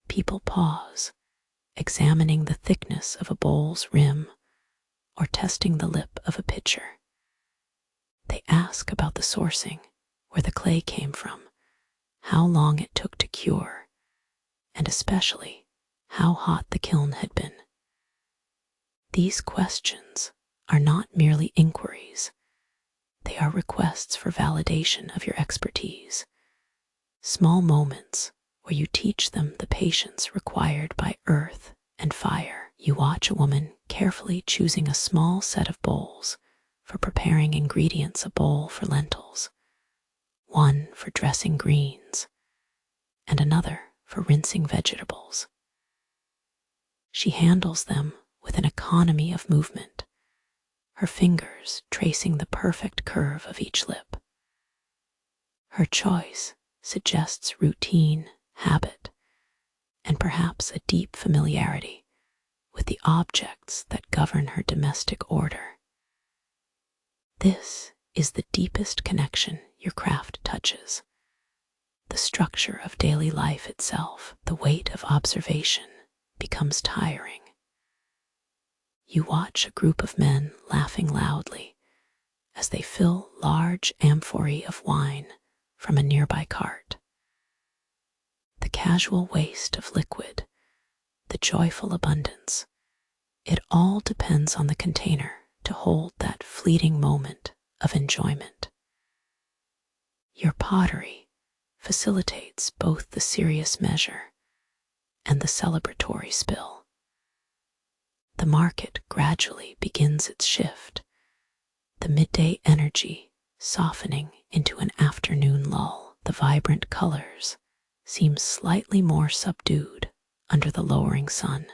People pause, examining the thickness of a bowl's rim or testing the lip of a pitcher. They ask about the sourcing, where the clay came from, how long it took to cure, and especially how hot the kiln had been. These questions are not merely inquiries. They are requests for validation of your expertise, small moments where you teach them the patience required by earth and fire. You watch a woman carefully choosing a small set of bowls for preparing ingredients, a bowl for lentils, one for dressing greens, and another for rinsing vegetables. She handles them with an economy of movement, her fingers tracing the perfect curve of each lip. Her choice suggests routine, habit, and perhaps a deep familiarity with the objects that govern her domestic order. This is the deepest connection your craft touches, the structure of daily life itself. The weight of observation becomes tiring. You watch a group of men laughing loudly as they fill large amphorae of wine from a nearby cart. The casual waste of liquid, the joyful abundance, it all depends on the container to hold that fleeting moment of enjoyment. Your pottery facilitates both the serious measure and the celebratory spill. The market gradually begins its shift, the midday energy softening into an afternoon lull. The vibrant colors seem slightly more subdued under the lowering sun.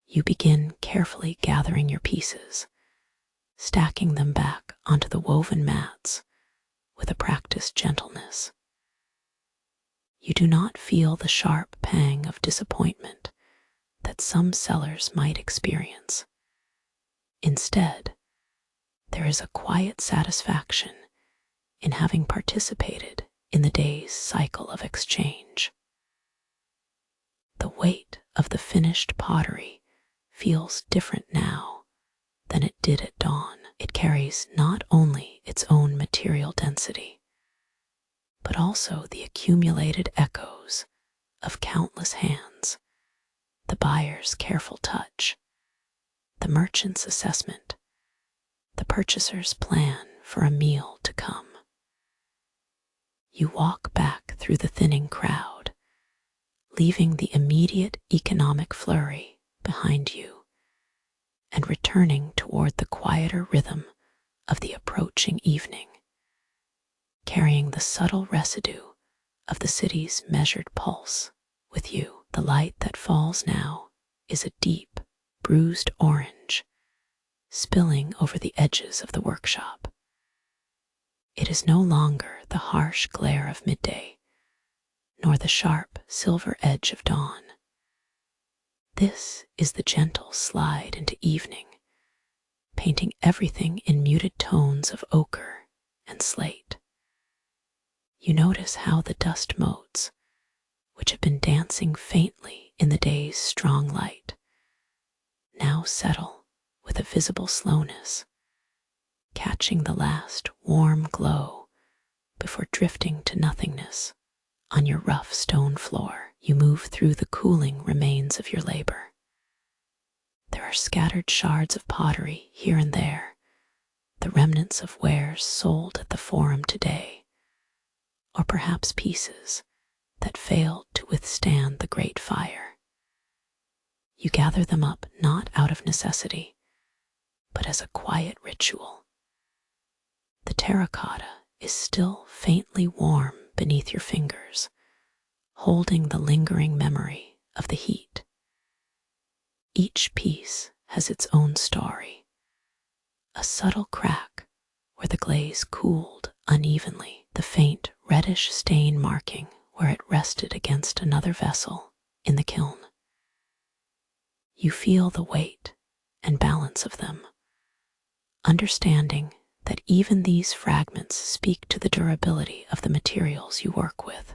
You begin carefully gathering your pieces, stacking them back onto the woven mats with a practiced gentleness. You do not feel the sharp pang of disappointment that some sellers might experience. Instead, there is a quiet satisfaction in having participated in the day's cycle of exchange. The weight of the finished pottery feels different now than it did at dawn. It carries not only its own material density, but also the accumulated echoes of countless hands, the buyer's careful touch, the merchant's assessment, the purchaser's plan for a meal to come. You walk back through the thinning crowd, leaving the immediate economic flurry behind you and returning toward the quieter rhythm of the approaching evening, carrying the subtle residue of the city's measured pulse with you. The light that falls now is a deep, bruised orange, spilling over the edges of the workshop. It is no longer the harsh glare of midday, nor the sharp silver edge of dawn. This is the gentle slide into evening, painting everything in muted tones of ochre and slate. You notice how the dust motes, which have been dancing faintly in the day's strong light, now settle with a visible slowness, catching the last warm glow before drifting to nothingness. On your rough stone floor, you move through the cooling remains of your labor. There are scattered shards of pottery here and there, the remnants of wares sold at the forum today, or perhaps pieces that failed to withstand the great fire. You gather them up not out of necessity, but as a quiet ritual. The terracotta is still faintly warm beneath your fingers, holding the lingering memory of the heat. Each piece has its own story, a subtle crack where the glaze cooled unevenly, the faint reddish stain marking where it rested against another vessel in the kiln. You feel the weight and balance of them, understanding that even these fragments speak to the durability of the materials you work with.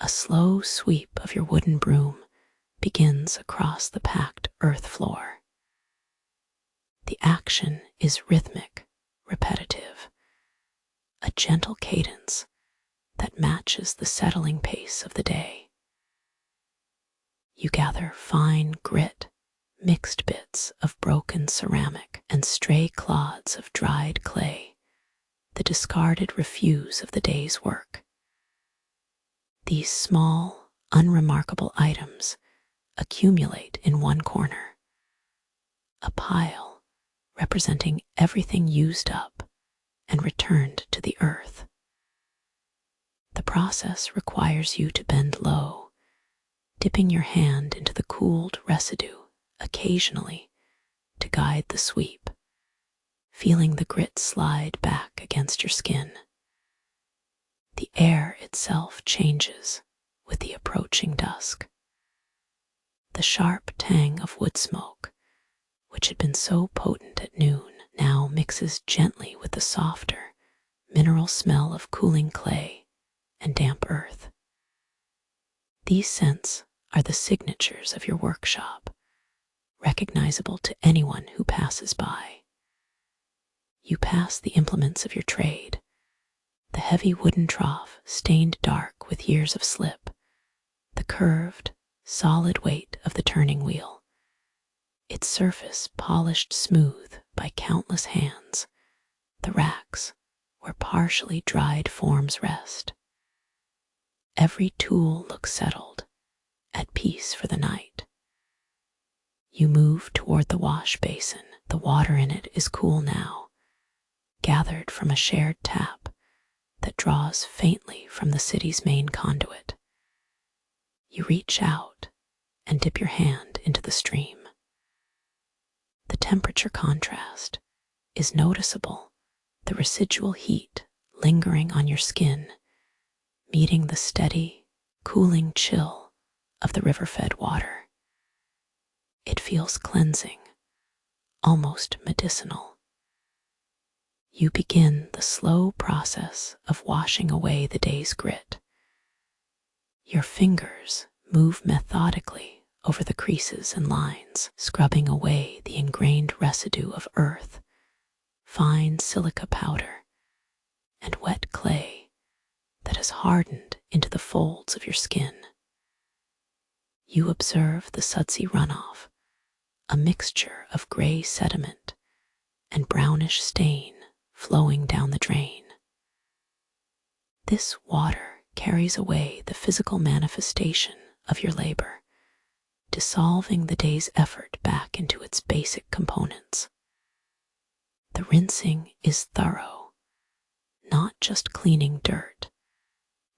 A slow sweep of your wooden broom begins across the packed earth floor. The action is rhythmic, repetitive, a gentle cadence that matches the settling pace of the day. You gather fine grit, mixed bits of broken ceramic and stray clods of dried clay, the discarded refuse of the day's work. These small, unremarkable items accumulate in one corner, a pile representing everything used up and returned to the earth. The process requires you to bend low, dipping your hand into the cooled residue occasionally to guide the sweep, feeling the grit slide back against your skin. The air itself changes with the approaching dusk. The sharp tang of wood smoke, which had been so potent at noon, now mixes gently with the softer, mineral smell of cooling clay and damp earth. These scents are the signatures of your workshop, recognizable to anyone who passes by. You pass the implements of your trade, the heavy wooden trough stained dark with years of slip, the curved, solid weight of the turning wheel, its surface polished smooth by countless hands, the racks where partially dried forms rest. Every tool looks settled, at peace for the night. You move toward the wash basin. The water in it is cool now, gathered from a shared tap that draws faintly from the city's main conduit. You reach out and dip your hand into the stream. The temperature contrast is noticeable, the residual heat lingering on your skin, meeting the steady, cooling chill of the river-fed water. It feels cleansing, almost medicinal. You begin the slow process of washing away the day's grit. Your fingers move methodically over the creases and lines, scrubbing away the ingrained residue of earth, fine silica powder, and wet clay that has hardened into the folds of your skin. You observe the sudsy runoff, a mixture of gray sediment and brownish stain flowing down the drain. This water carries away the physical manifestation of your labor, dissolving the day's effort back into its basic components. The rinsing is thorough, not just cleaning dirt,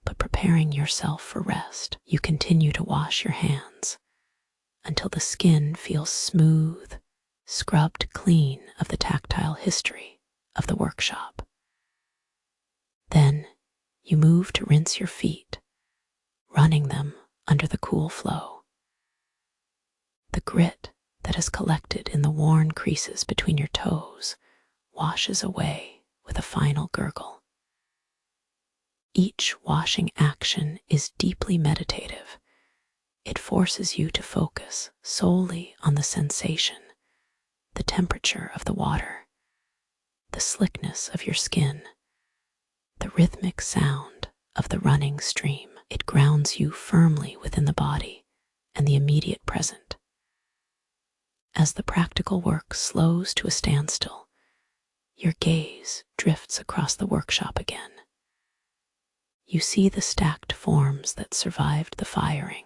but preparing yourself for rest. You continue to wash your hands until the skin feels smooth, scrubbed clean of the tactile history of the workshop. Then you move to rinse your feet, running them under the cool flow. The grit that has collected in the worn creases between your toes washes away with a final gurgle. Each washing action is deeply meditative. It forces you to focus solely on the sensation, the temperature of the water, the slickness of your skin, the the rhythmic sound of the running stream. It grounds you firmly within the body and the immediate present. As the practical work slows to a standstill, your gaze drifts across the workshop again. You see the stacked forms that survived the firing.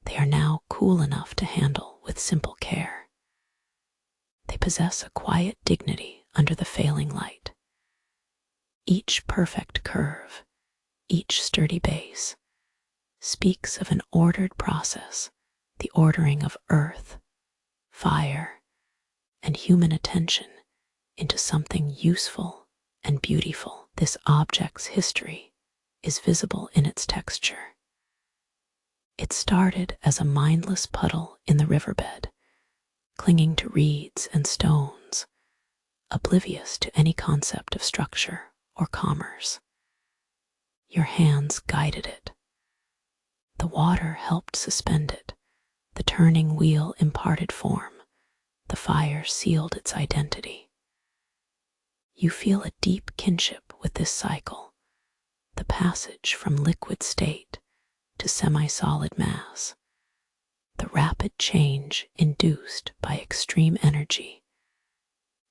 They are now cool enough to handle with simple care. They possess a quiet dignity under the failing light. Each perfect curve, each sturdy base, speaks of an ordered process, the ordering of earth, fire, and human attention into something useful and beautiful. This object's history is visible in its texture. It started as a mindless puddle in the riverbed, clinging to reeds and stones, oblivious to any concept of structure or commerce. Your hands guided it. The water helped suspend it. The turning wheel imparted form. The fire sealed its identity. You feel a deep kinship with this cycle, the passage from liquid state to semi-solid mass, the rapid change induced by extreme energy,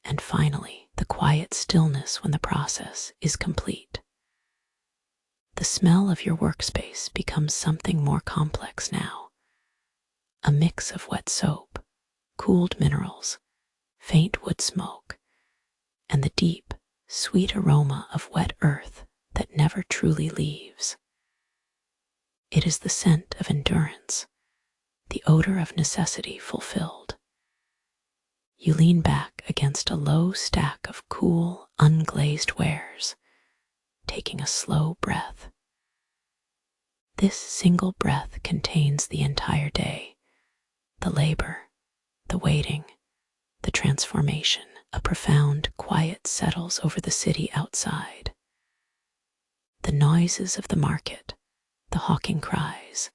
and finally, the quiet stillness when the process is complete. The smell of your workspace becomes something more complex now, a mix of wet soap, cooled minerals, faint wood smoke, and the deep, sweet aroma of wet earth that never truly leaves. It is the scent of endurance, the odor of necessity fulfilled. You lean back against a low stack of cool, unglazed wares, taking a slow breath. This single breath contains the entire day, the labor, the waiting, the transformation. A profound quiet settles over the city outside. The noises of the market, the hawking cries,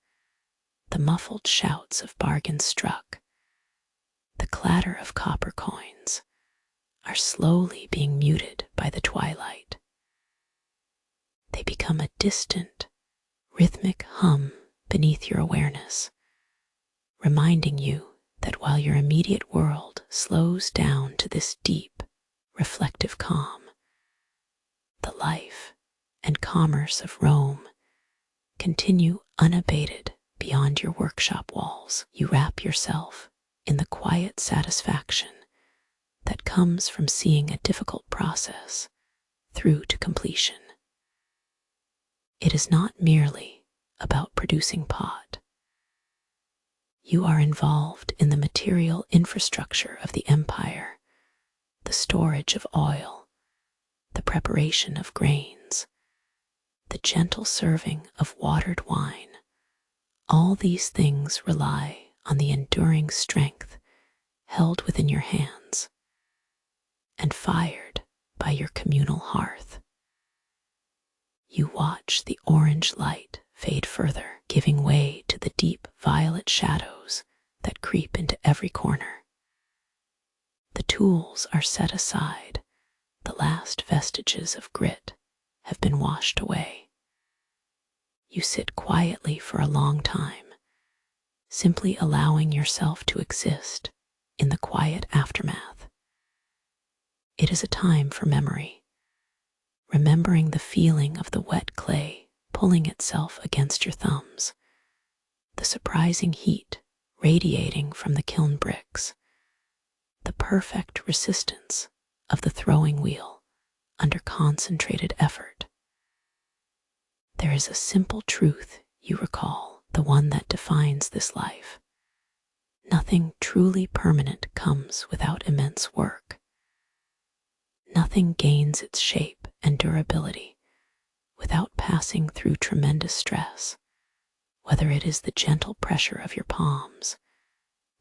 the muffled shouts of bargains struck, the clatter of copper coins are slowly being muted by the twilight. They become a distant, rhythmic hum beneath your awareness, reminding you that while your immediate world slows down to this deep, reflective calm, the life and commerce of Rome continue unabated beyond your workshop walls. You wrap yourself in the quiet satisfaction that comes from seeing a difficult process through to completion. It is not merely about producing pot. You are involved in the material infrastructure of the empire, the storage of oil, the preparation of grains, the gentle serving of watered wine. All these things rely on the enduring strength held within your hands and fired by your communal hearth. You watch the orange light fade further, giving way to the deep violet shadows that creep into every corner. The tools are set aside. The last vestiges of grit have been washed away. You sit quietly for a long time, simply allowing yourself to exist in the quiet aftermath. It is a time for memory, remembering the feeling of the wet clay pulling itself against your thumbs, the surprising heat radiating from the kiln bricks, the perfect resistance of the throwing wheel under concentrated effort. There is a simple truth you recall, the one that defines this life. Nothing truly permanent comes without immense work. Nothing gains its shape and durability without passing through tremendous stress, whether it is the gentle pressure of your palms,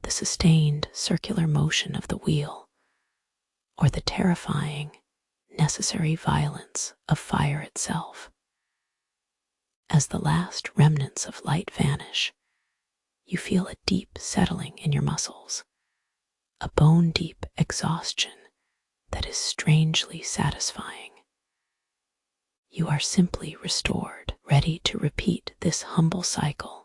the sustained circular motion of the wheel, or the terrifying, necessary violence of fire itself. As the last remnants of light vanish, you feel a deep settling in your muscles, a bone-deep exhaustion that is strangely satisfying. you are simply restored, ready to repeat this humble cycle